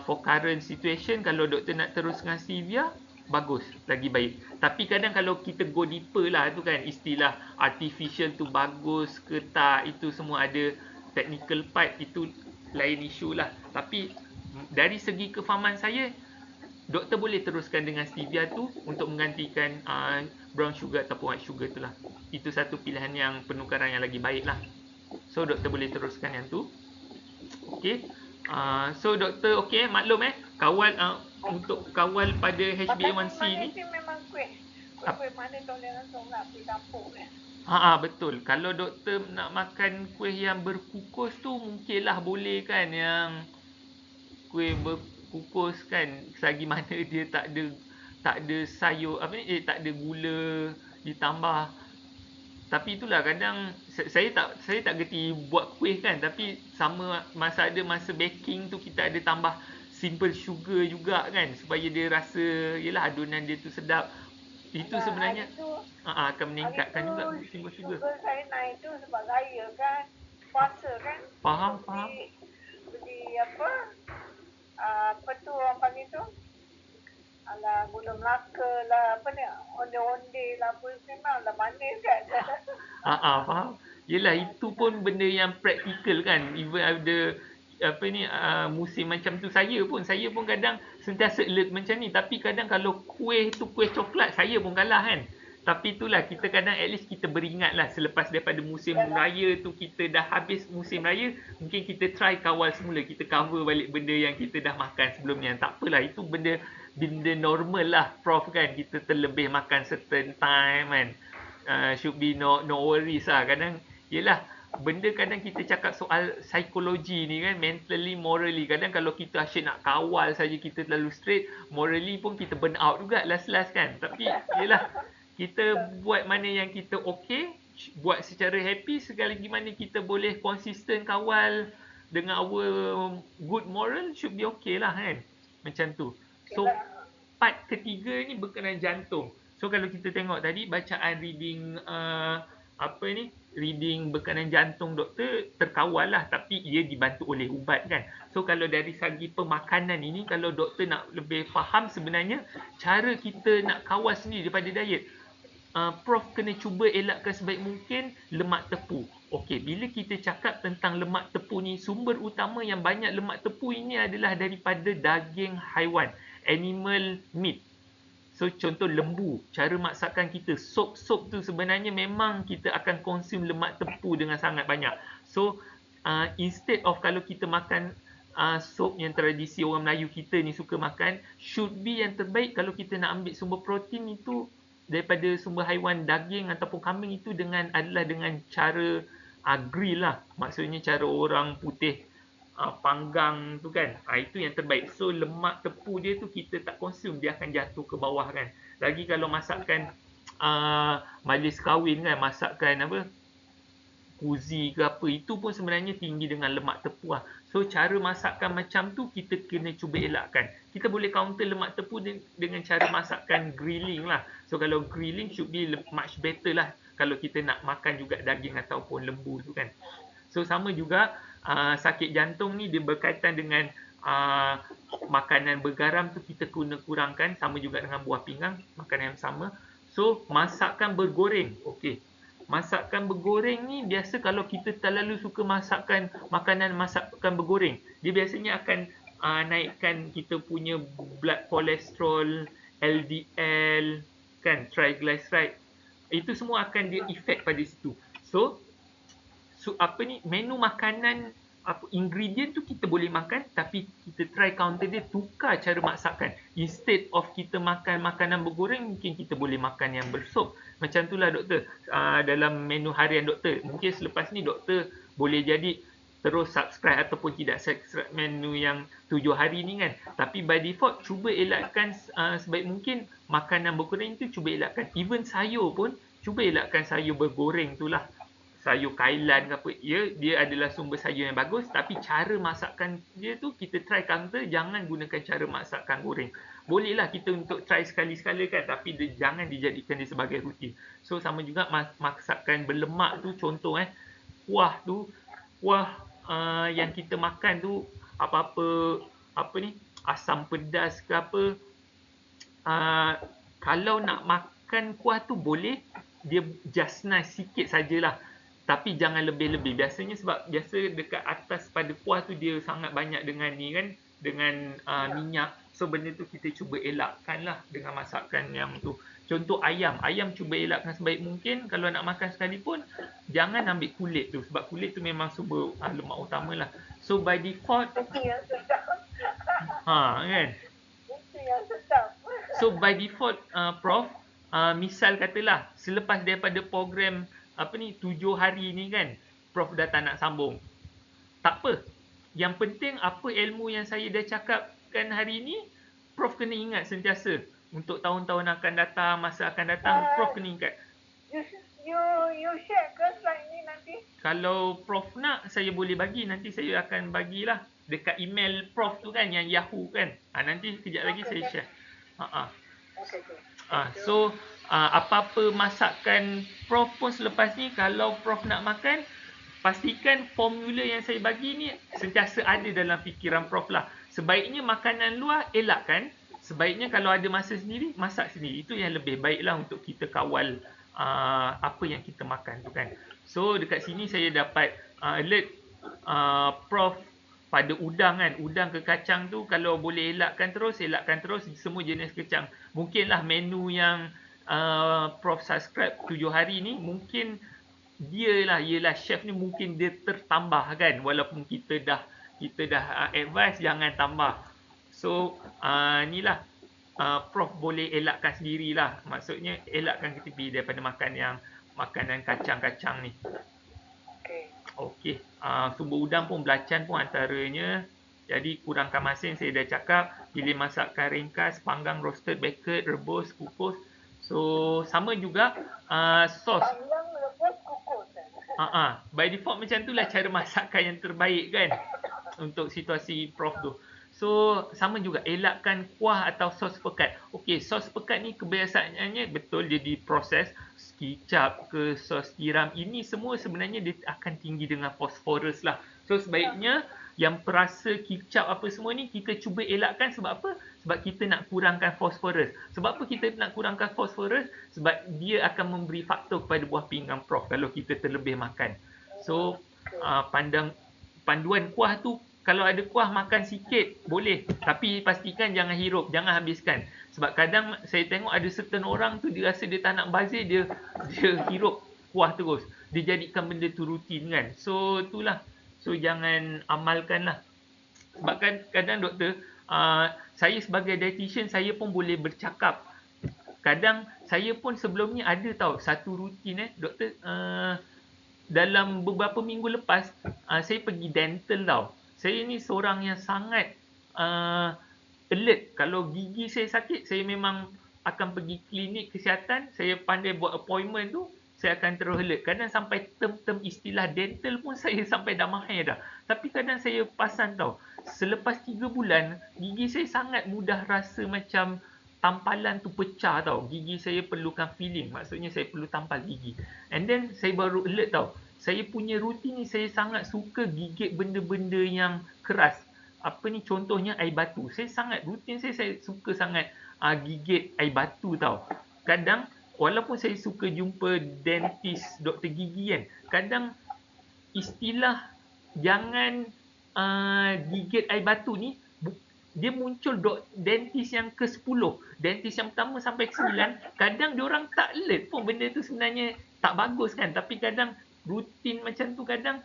for current situation, kalau doktor nak teruskan stevia, bagus, lagi baik. Tapi kadang kalau kita go deeper lah tu kan, istilah artificial tu bagus ke tak, itu semua ada technical part, itu lain isu lah. Tapi dari segi kefahaman saya, doktor boleh teruskan dengan stevia tu untuk menggantikan brown sugar ataupun white sugar tu lah. Itu satu pilihan yang penukaran yang lagi baik lah. So doktor boleh teruskan yang tu. Okay. So doktor maklum kawal untuk kawal pada HbA1c ni. Manis memang kuih manis toleran lah, kuih dapur kan. Betul. Kalau doktor nak makan kuih yang berkukus tu, mungkinlah boleh kan, yang kuih berkukus kan, selagi mana dia tak ada sayur tak ada gula ditambah. Tapi itulah kadang saya tak gerti buat kuih kan, tapi sama masa baking tu kita ada tambah simple sugar juga kan, supaya dia rasa adunan dia tu sedap. Itu sebenarnya akan meningkatkan juga simple sugar. Sugar saya naik tu sebab raya kan, puasa kan. Faham. Beli apa tu orang panggil tu, gula Melaka lah, apa ni, onde-onde lah, apa memang lah manis kan. Faham. Yelah, itu pun benda yang praktikal kan. Even ada musim macam tu, saya pun kadang sentiasa alert macam ni. Tapi kadang kalau kuih tu kuih coklat, saya pun kalah kan. Tapi itulah, kita kadang at least kita beringat lah, selepas daripada musim raya tu kita dah habis musim raya, mungkin kita try kawal semula, kita cover balik benda yang kita dah makan sebelum ni. Tak apalah, itu benda normal lah Prof kan. Kita terlebih makan certain time kan. Should be no worries lah. Kadang yelah, benda kadang kita cakap soal psikologi ni kan, mentally, morally. Kadang kalau kita asyik nak kawal saja, kita terlalu straight, morally pun kita burn out juga last kan. Tapi yelah, kita buat mana yang kita okay, buat secara happy, sekali mana kita boleh konsisten kawal dengan our good moral, should be okay lah kan. Macam tu. So part ketiga ni berkenaan jantung. So kalau kita tengok tadi bacaan reading reading berkenaan jantung doktor terkawal lah, tapi ia dibantu oleh ubat kan. So kalau dari segi pemakanan ini, kalau doktor nak lebih faham sebenarnya cara kita nak kawal sendiri daripada diet, Prof kena cuba elakkan sebaik mungkin lemak tepu. Okey, bila kita cakap tentang lemak tepu ni, sumber utama yang banyak lemak tepu ini adalah daripada daging haiwan, animal meat. So contoh lembu, cara masakan kita, sup tu sebenarnya memang kita akan konsum lemak tepu dengan sangat banyak. So instead of kalau kita makan sup yang tradisi orang Melayu kita ni suka makan, should be yang terbaik kalau kita nak ambil sumber protein itu daripada sumber haiwan daging ataupun kambing itu adalah dengan cara grill lah. Maksudnya cara orang putih panggang tu kan. Itu yang terbaik. So lemak tepu dia tu kita tak consume, dia akan jatuh ke bawah kan. Lagi kalau masakan majlis kahwin kan, masakan apa, kuzi ke apa, itu pun sebenarnya tinggi dengan lemak tepu lah. So cara masakan macam tu kita kena cuba elakkan. Kita boleh counter lemak tepu dengan cara masakan grilling lah. So kalau grilling should be much better lah kalau kita nak makan juga daging ataupun lembu tu kan. So sama juga sakit jantung ni dia berkaitan dengan makanan bergaram tu kita kena kurangkan, sama juga dengan buah pinggang, makanan yang sama. So masakan bergoreng, okey. Masakan bergoreng ni biasa kalau kita terlalu suka masakan bergoreng, dia biasanya akan naikkan kita punya blood cholesterol, LDL kan, triglyceride. Itu semua akan dia efek pada situ. So menu makanan, ingredient tu kita boleh makan, tapi kita try counter dia, tukar cara masakan. Instead of kita makan makanan bergoreng, mungkin kita boleh makan yang bersup. Macam itulah doktor, dalam menu harian doktor. Mungkin selepas ni doktor boleh jadi terus subscribe ataupun tidak subscribe menu yang 7 hari ni kan. Tapi by default, cuba elakkan sebaik mungkin makanan bergoreng tu, cuba elakkan. Even sayur pun, cuba elakkan sayur bergoreng tu lah. Sayur kailan ke apa, dia adalah sumber sayur yang bagus, tapi cara masakan dia tu kita try counter, jangan gunakan cara masakan goreng. Bolehlah kita untuk try sekali-sekala kan, tapi jangan dijadikan dia sebagai rutin. So sama juga masakan berlemak tu, contoh kuah yang kita makan tu, asam pedas ke apa, kalau nak makan kuah tu boleh, dia just nice sikit sajalah. Tapi jangan lebih-lebih. Biasanya sebab biasa dekat atas pada kuah tu dia sangat banyak dengan ni kan, dengan minyak. So benda tu kita cuba elakkan lah dengan masakan yang tu. Contoh ayam cuba elakkan sebaik mungkin. Kalau nak makan sekalipun, jangan ambil kulit tu. Sebab kulit tu memang sumber lemak utama lah. So by default, Itu yang sedap. kan. Itu yang sedap. So by default, Prof, misal katalah selepas daripada program 7 hari ni kan, Prof dah tak nak sambung. Tak apa. Yang penting apa ilmu yang saya dah cakapkan hari ni, Prof kena ingat sentiasa. Untuk tahun-tahun akan datang, masa akan datang, Prof kena ingat. You share ke slide ni nanti? Kalau Prof nak, saya boleh bagi. Nanti saya akan bagilah dekat email Prof tu kan, yang Yahoo kan. Nanti kejap lagi saya share. So apa-apa masakan Prof pun selepas ni, kalau Prof nak makan, pastikan formula yang saya bagi ni sentiasa ada dalam fikiran Prof lah. Sebaiknya makanan luar elakkan. Sebaiknya kalau ada masa sendiri, masak sendiri. Itu yang lebih baik lah untuk kita kawal apa yang kita makan tu kan. So dekat sini saya dapat alert Prof pada udang kan. Udang ke kacang tu kalau boleh elakkan terus semua jenis kacang. Mungkinlah menu yang Prof subscribe 7 hari ni, mungkin ialah chef ni mungkin dia tertambah kan, walaupun kita dah advise jangan tambah. So inilah Prof boleh elakkan sendirilah. Maksudnya elakkan kita pergi daripada makanan kacang-kacang ni. Okey. Sumber udang pun, belacan pun antaranya. Jadi kurangkan masa yang saya dah cakap. Pilih masakan ringkas, panggang, roasted, baked, rebus, kukus. So sama juga sos. Panggang, rebus, kukus. By default macam itulah cara masakan yang terbaik kan untuk situasi Prof tu. So sama juga, elakkan kuah atau sos pekat. Okey, sos pekat ni kebiasaannya betul dia diproses, kicap ke sos tiram, ini semua sebenarnya dia akan tinggi dengan fosforus lah. So sebaiknya yang perasa kicap apa semua ni kita cuba elakkan. Sebab apa? Sebab kita nak kurangkan fosforus. Sebab apa kita nak kurangkan fosforus? Sebab dia akan memberi faktor kepada buah pinggang Prof kalau kita terlebih makan. So panduan kuah tu, kalau ada kuah makan sikit boleh, tapi pastikan jangan hirup, jangan habiskan. Sebab kadang saya tengok ada certain orang tu dia rasa dia tak nak bazir, dia hirup kuah terus. Dia jadikan benda tu rutin kan. So itulah. So jangan amalkan lah. Sebab kan kadang doktor, saya sebagai dietitian saya pun boleh bercakap. Kadang saya pun sebelum ni ada tau satu rutin doktor, dalam beberapa minggu lepas saya pergi dental tau. Saya ni seorang yang sangat alert. Kalau gigi saya sakit, saya memang akan pergi klinik kesihatan. Saya pandai buat appointment tu, saya akan terus alert. Kadang sampai term-term istilah dental pun saya sampai dah mahir dah. Tapi kadang saya perasan tau, selepas 3 bulan, gigi saya sangat mudah rasa macam tampalan tu pecah tau. Gigi saya perlukan filling. Maksudnya saya perlu tampal gigi. And then saya baru alert tau. Saya punya rutin ni, saya sangat suka gigit benda-benda yang keras. Apa ni, contohnya air batu. Saya sangat rutin, saya suka sangat gigit air batu tau. Kadang walaupun saya suka jumpa dentist, doktor gigi kan, kadang istilah jangan gigit air batu ni, dia muncul dentist yang ke-10. Dentist yang pertama sampai ke-9, kadang diorang tak alert pun benda tu sebenarnya tak bagus kan. Tapi kadang rutin macam tu, kadang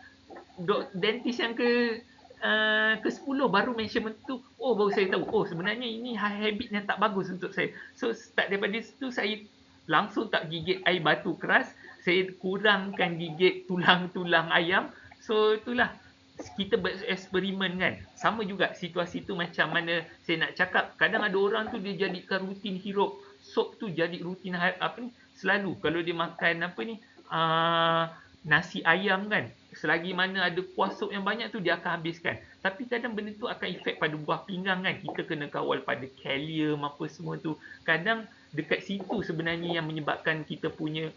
dentist yang ke-10 baru mention tu, baru saya tahu, sebenarnya ini habit yang tak bagus untuk saya. So start daripada situ, saya langsung tak gigit air batu keras, saya kurangkan gigit tulang-tulang ayam. So itulah, kita bereksperimen kan. Sama juga situasi tu macam mana saya nak cakap, kadang ada orang tu dia jadikan rutin hirup sop tu jadi rutin selalu. Kalau dia makan nasi ayam kan, selagi mana ada kuah sop yang banyak tu dia akan habiskan. Tapi kadang benda tu akan efek pada buah pinggang kan. Kita kena kawal pada kalium apa semua tu. Kadang dekat situ sebenarnya yang menyebabkan kita punya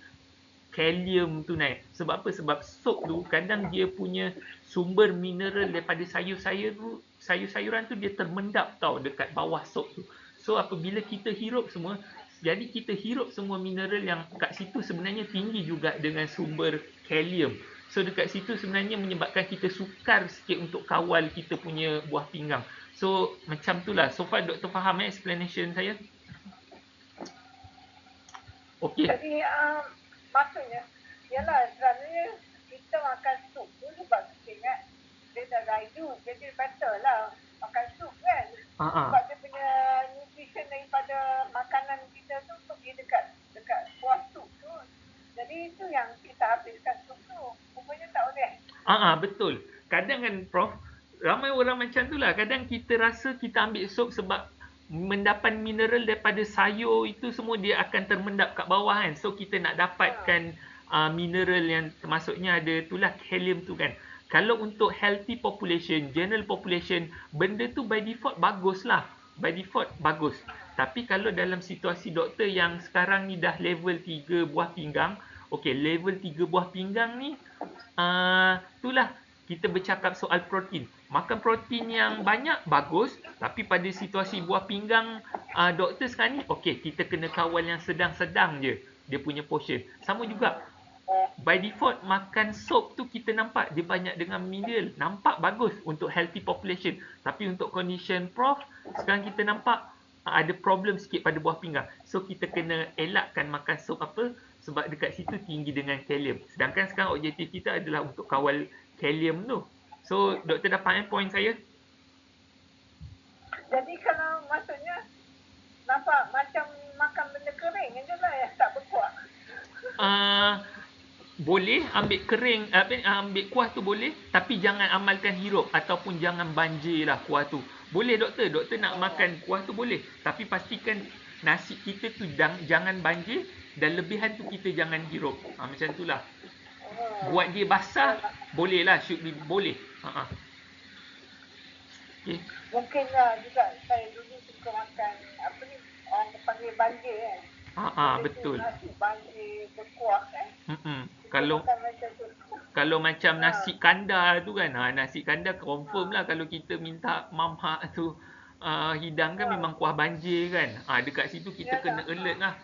kalium tu naik. Sebab apa? Sebab sop tu kadang dia punya sumber mineral daripada sayur-sayuran tu dia termendap tau dekat bawah sop tu. So apabila kita hirup semua, jadi kita hirup semua mineral yang kat situ sebenarnya tinggi juga dengan sumber kalium. So dekat situ sebenarnya menyebabkan kita sukar sikit untuk kawal kita punya buah pinggang. So macam tu lah. So far doktor faham explanation saya? Okey. Jadi maksudnya ialah sebenarnya kita makan sup tu sebab kita ingat dia dah rayu, jadi better lah makan sup kan. Sebab dia punya nutrition daripada makanan kita tu pergi dekat kuah sup tu. Jadi itu yang kita habiskan sup tu. Rupanya tak boleh. Betul. Kadang kan Prof, ramai orang macam tu lah. Kadang kita rasa kita ambil sup sebab mendapat mineral daripada sayur itu semua dia akan termendap kat bawah kan. So kita nak dapatkan mineral yang termasuknya ada itulah kalium tu kan. Kalau untuk healthy population, general population, benda tu by default bagus lah. By default bagus. Tapi kalau dalam situasi doktor yang sekarang ni dah level 3 buah pinggang, level 3 buah pinggang ni, itulah kita bercakap soal protein. Makan protein yang banyak bagus, tapi pada situasi buah pinggang doktor sekarang ni, kita kena kawal yang sedang-sedang je dia punya portion. Sama juga by default makan sop tu kita nampak dia banyak dengan mineral, nampak bagus untuk healthy population. Tapi untuk condition Prof, sekarang kita nampak ada problem sikit pada buah pinggang. So kita kena elakkan makan sop sebab dekat situ tinggi dengan kalium. Sedangkan sekarang objektif kita adalah untuk kawal kalium tu. So doktor dah faham point saya? Jadi kalau maksudnya nampak macam makan benda kering je lah yang tak berkuah. Boleh ambil kering, ambil kuah tu boleh, tapi jangan amalkan hirup ataupun jangan banjirlah kuah tu. Boleh doktor nak makan kuah tu boleh, tapi pastikan nasi kita tu jangan banjir dan lebihan tu kita jangan hirup. Macam itulah. Buat dia basah boleh lah, boleh. Okay. Mungkin juga saya dulu suka makan orang panggil banjir kan. Betul. Nasi banjir berkuah kan. Kalau macam nasi kandar tu kan, nasi kandar confirm lah kalau kita minta mamak tu hidangkan memang kuah banjir kan. Dekat situ kita kena alert lah.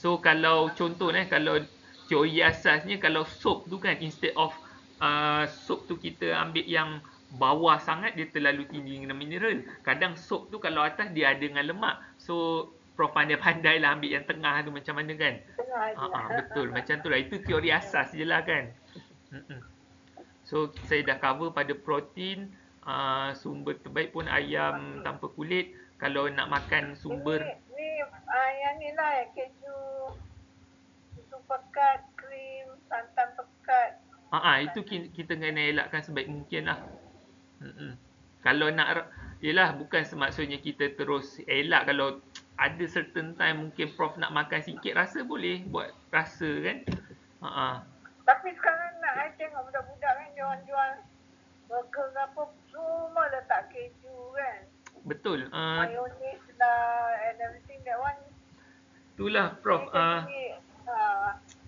So kalau contoh kalau teori asasnya, kalau sop tu kan, instead of sop tu kita ambil yang bawah sangat, dia terlalu tinggi dengan mineral. Kadang sop tu kalau atas dia ada dengan lemak. So Prof pandai-pandai lah ambil yang tengah tu macam mana kan. Betul, macam tu lah. Itu teori asas je lah kan. So saya dah cover pada protein, sumber terbaik pun ayam tanpa kulit. Kalau nak makan sumber Yang ni lah, keju, susu pekat, krim, santan pekat. itu kita kena elakkan sebaik mungkin lah. Kalau nak, yelah bukan semaksudnya kita terus elak. Kalau ada certain time mungkin Prof nak makan sikit rasa, boleh buat rasa kan. Tapi sekarang nak I tengok budak-budak kan, dia orang jual burger ke apa, semua letak keju kan. Betul. Mayonnaise lah and everything, that one. Itulah Prof.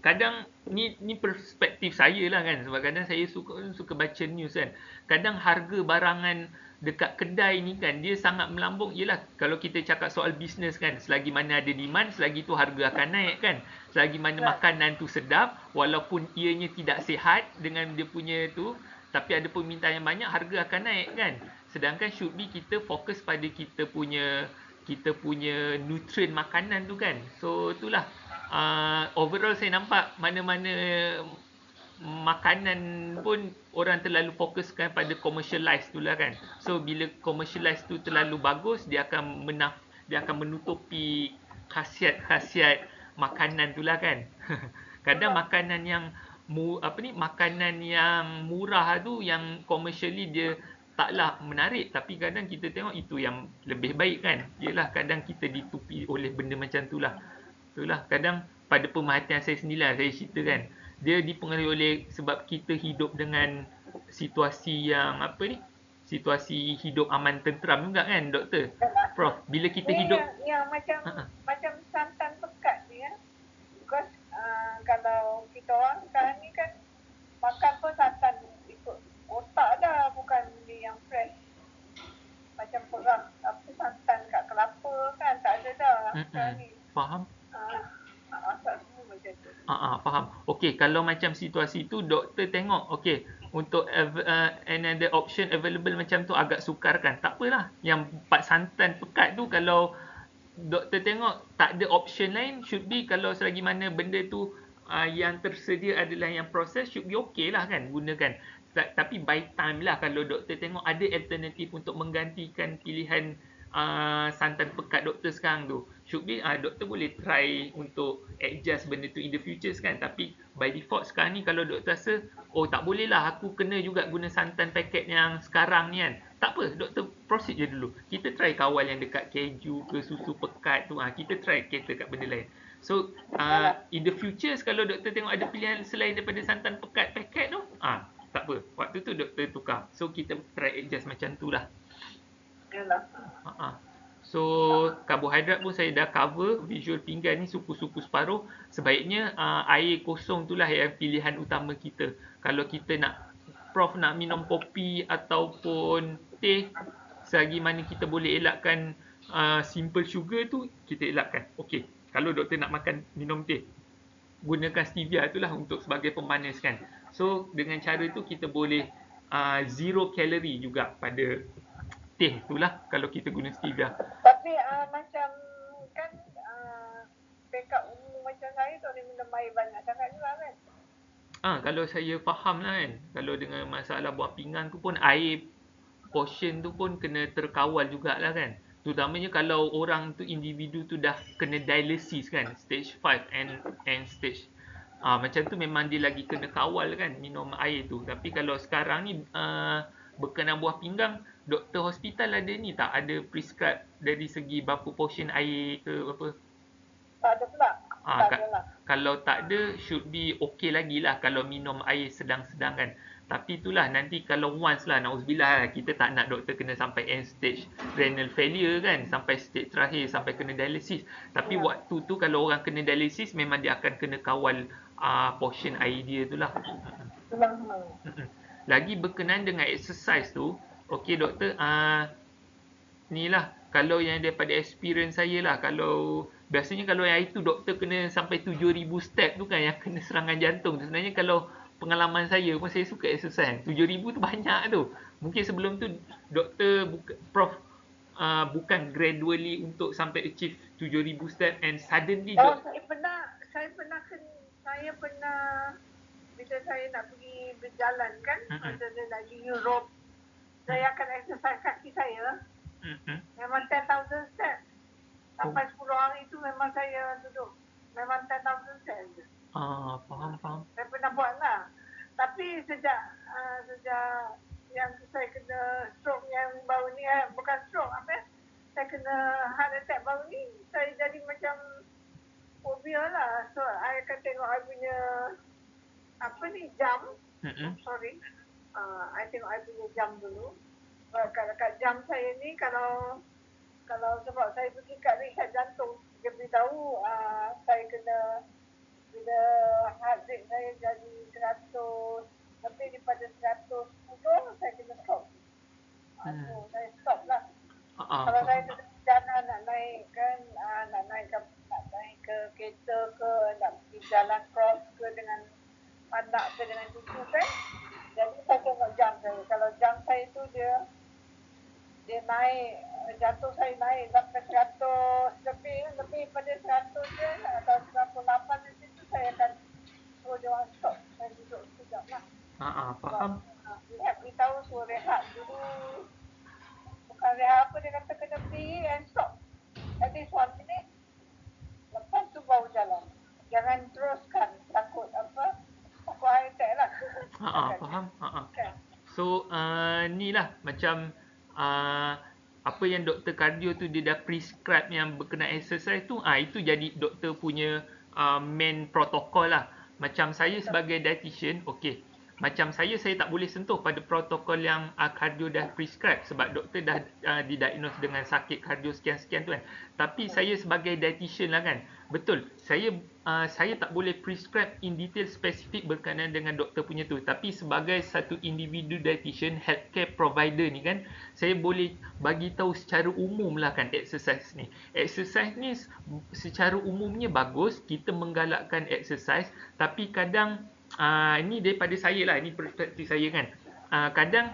Kadang ni perspektif saya lah kan, sebab kadang saya suka baca news kan. Kadang harga barangan dekat kedai ni kan, dia sangat melambung. Yelah, kalau kita cakap soal bisnes kan, selagi mana ada demand, selagi tu harga akan naik kan. Selagi mana makanan tu sedap, walaupun ianya tidak sihat dengan dia punya tu, tapi ada permintaan yang banyak, harga akan naik kan. Sedangkan should be kita fokus pada kita punya nutrien makanan tu kan. So itulah, overall saya nampak mana-mana makanan pun orang terlalu fokuskan pada commercialize tu lah kan. So bila commercialize tu terlalu bagus, dia akan menutupi khasiat-khasiat makanan tu lah kan. Kadang makanan yang makanan yang murah tu, yang commercially dia taklah menarik, tapi kadang kita tengok itu yang lebih baik kan. Yelah, kadang kita ditupi oleh benda macam tu lah. Itulah, kadang pada pemerhatian saya sendiri lah, saya cerita kan, dia dipengaruhi oleh sebab kita hidup dengan situasi yang situasi hidup aman tenteram juga kan doktor. Prof, bila kita hidup yang macam santan pekat ni ya. Because kalau kita orang sekarang ni kan makan pun santan ikut otak dah, bukan ni yang fresh. Macam perah apa santan kat kelapa kan, tak ada dah sekarang ni. Faham? Tak semua macam tu. Faham. Okey, kalau macam situasi tu doktor tengok, okey, untuk another option available macam tu agak sukar kan. Tak apalah. Yang santan pekat tu, kalau doktor tengok tak ada option lain, should be kalau selagi mana benda tu yang tersedia adalah yang proses, should be okey lah kan gunakan. Tapi by time lah, kalau doktor tengok ada alternatif untuk menggantikan pilihan santan pekat doktor sekarang tu, should be doktor boleh try untuk adjust benda tu in the futures kan. Tapi by default sekarang ni, kalau doktor rasa tak boleh lah, aku kena juga guna santan paket yang sekarang ni kan, tak apa, doktor proceed je dulu. Kita try kawal yang dekat keju ke susu pekat tu, kita try cater kat benda lain. So in the futures, kalau doktor tengok ada pilihan selain daripada santan pekat paket tu, tak apa, waktu tu doktor tukar. So kita try adjust macam tu lah. Yalah. So karbohidrat pun saya dah cover. Visual pinggan ni suku-suku separuh. Sebaiknya air kosong itulah yang pilihan utama kita. Kalau kita Prof nak minum kopi ataupun teh, selagi mana kita boleh elakkan simple sugar tu, kita elakkan. Okey, kalau doktor nak minum teh, gunakan stevia itulah untuk sebagai pemanis kan. So dengan cara tu kita boleh zero calorie juga pada teh itulah kalau kita guna stevia. Tapi macam kan backup umum macam saya tak boleh minum air banyak sangat juga kan. Kalau saya faham lah kan, kalau dengan masalah buah pinggang tu pun air portion tu pun kena terkawal jugalah kan. Terutamanya kalau orang tu, individu tu dah kena dialysis kan, stage 5 and stage. Macam tu memang dia lagi kena kawal kan minum air tu. Tapi kalau sekarang ni berkenaan buah pinggang, doktor hospital ada ni tak? Ada prescribe dari segi berapa portion air ke apa? Tak ada pula. Kalau tak ada, should be okay lagi lah kalau minum air sedang-sedang kan. Tapi itulah, nanti kalau once lah, na'udzubillah lah, kita tak nak doktor kena sampai end stage renal failure kan, sampai stage terakhir, sampai kena dialysis. Tapi waktu tu kalau orang kena dialysis, memang dia akan kena kawal portion air dia tu lah. Lagi berkenaan dengan exercise tu, okey doktor, ni lah, kalau yang daripada experience saya lah, kalau biasanya kalau yang itu doktor kena sampai 7,000 step tu kan, yang kena serangan jantung. Sebenarnya kalau pengalaman saya pun, saya suka exercise. 7,000 tu banyak tu. Mungkin sebelum tu doktor, Prof bukan gradually untuk sampai achieve 7,000 step and suddenly saya pernah bila saya nak pergi berjalan kan, Mm-mm. macam nak di Europe, saya akan exercise kaki saya. Memang 10,000 steps. Sampai 10 hari tu memang saya duduk. Memang 10,000 steps je. Faham. Saya pernah buat lah. Tapi sejak yang saya kena stroke yang baru ni, bukan stroke, saya kena heart attack baru ni, saya jadi macam phobia lah. So, I akan tengok I punya jam. Sorry. I tengok I punya jam dulu. Kat jam saya ni, kalau sebab saya pergi kat rehat jantung, dia beritahu saya kena, bila heart rate saya jadi 100, lebih daripada 110, saya kena stop. So, saya stop lah. Kalau saya tengah jalan nak naik kan, nak naik ke kereta ke, nak pergi jalan cross ke dengan anak ke dengan cucu kan, jadi saya tengok jam saya. Kalau jam saya tu dia naik, jantung saya naik sampai 100 lebih pada 100 je atau 98 macam tu, saya akan suruh dia orang stop. Saya duduk sekejap lah. Faham. Dia beritahu suruh rehat dulu. Bukan rehat apa, dia kata kena free and stop. At least 1 minute. Lepas tu baru jalan. Jangan teruskan, takut heart attack lah. Faham. Kan? So ni lah macam apa yang doktor kardio tu dia dah prescribe yang berkenaan exercise tu, itu jadi doktor punya main protokol lah. Macam saya sebagai dietitian, okey, macam saya tak boleh sentuh pada protokol yang kardio dah prescribe sebab doktor dah didiagnose dengan sakit kardio sekian-sekian tu kan. Tapi saya sebagai dietitian lah kan, betul, saya tak boleh prescribe in detail spesifik berkenaan dengan doktor punya tu. Tapi sebagai satu individu dietitian, healthcare provider ni kan, saya boleh bagi tahu secara umum lah kan exercise ni. Exercise ni secara umumnya bagus, kita menggalakkan exercise, tapi kadang ini daripada saya lah, ini perspektif saya kan. Kadang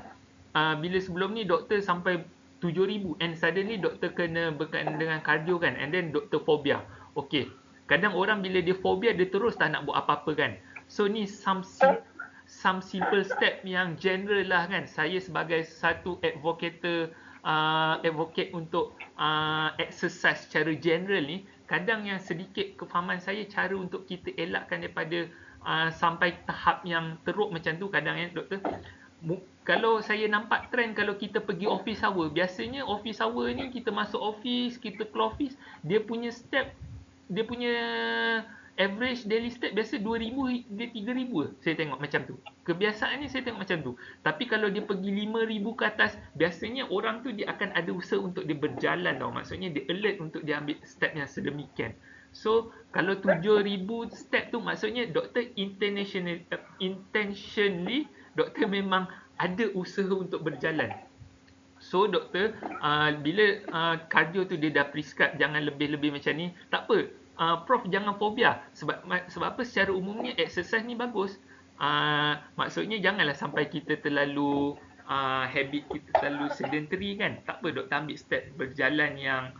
bila sebelum ni doktor sampai 7,000 and suddenly doktor kena berkaitan dengan kardio kan, and then doktor fobia. Okey, kadang orang bila dia fobia, dia terus tak nak buat apa-apa kan. So ni some simple step yang general lah kan. Saya sebagai satu advocate untuk exercise secara general ni, kadang yang sedikit kefahaman saya cara untuk kita elakkan daripada sampai tahap yang teruk macam tu. Kadang doktor, kalau saya nampak trend, kalau kita pergi office hour, biasanya office hour ni kita masuk office, kita keluar office, dia punya average daily step biasa 2,000 dia 3,000 saya tengok macam tu. Kebiasaannya saya tengok macam tu. Tapi kalau dia pergi 5,000 ke atas, biasanya orang tu dia akan ada usaha untuk dia berjalan tau. Maksudnya dia alert untuk dia ambil step yang sedemikian. So kalau 7,000 step tu, maksudnya doktor intentionally doktor memang ada usaha untuk berjalan. So doktor, bila kardio tu dia dah prescribe jangan lebih-lebih macam ni, tak apa, Prof jangan fobia. Sebab apa? Secara umumnya exercise ni bagus. Maksudnya janganlah sampai kita terlalu habit kita terlalu sedentary kan. Tak apa, doktor ambil step berjalan yang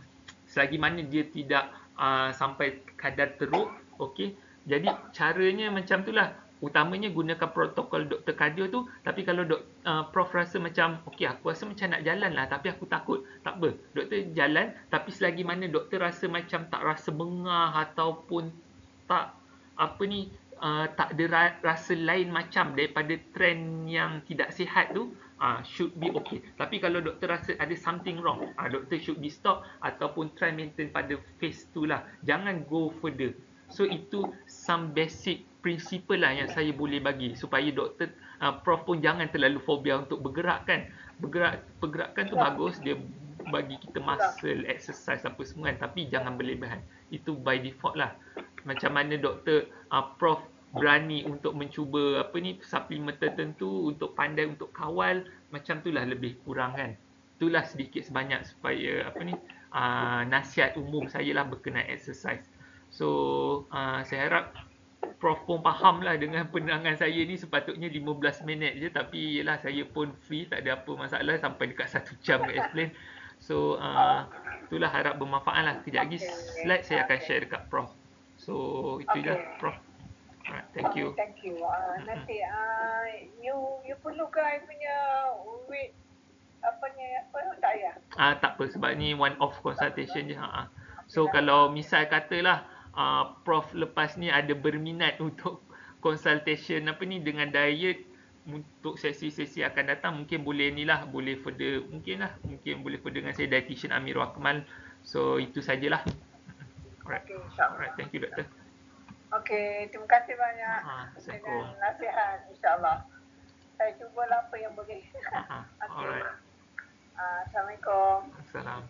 selagi mana dia tidak sampai kadar teruk. Okey, jadi caranya macam tu lah. Utamanya gunakan protokol doktor kardio tu. Tapi kalau Prof rasa macam okey, aku rasa macam nak jalan lah tapi aku takut, tak apa, doktor jalan. Tapi selagi mana doktor rasa macam tak rasa bengah ataupun tak tak ada rasa lain macam daripada trend yang tidak sihat tu, should be okay. Tapi kalau doktor rasa ada something wrong, doktor should be stop ataupun try maintain pada phase tu lah. Jangan go further. So itu some basic principle lah yang saya boleh bagi supaya doktor, Prof pun jangan terlalu fobia untuk bergerak kan. Pergerakan tu bagus, dia bagi kita muscle, exercise apa semua kan, tapi jangan berlebihan. Itu by default lah. Macam mana doktor, Prof berani untuk mencuba suplemen tertentu untuk pandai untuk kawal, macam tu lah lebih kurang kan. Itulah sedikit sebanyak supaya nasihat umum saya lah berkenaan exercise. So saya harap Prof pun faham lah dengan penerangan saya ni. Sepatutnya 15 minit je, tapi yelah saya pun free, tak ada apa masalah sampai dekat 1 jam nak explain. So itulah, harap bermanfaat lah. Kejap lagi slide saya akan share dekat Prof. So itu je Prof. Alright. Thank you. Thank you. Nanti you perlu ke I punya weight apa tak ya? Tak apa sebab ni one off consultation je. So kalau misal katalah Prof lepas ni ada berminat untuk consultation apa ni dengan diet untuk sesi-sesi akan datang, mungkin boleh ni lah, boleh further, mungkin boleh further dengan saya dietitian Amirul Akmal. So itu sajalah. Alright. Okay, insyaAllah. Alright, thank you doktor. Okay, terima kasih banyak Assalamualaikum. dengan nasihat, insyaAllah. Saya cubalah apa yang boleh. Okay. Alright. Assalamualaikum. Assalam.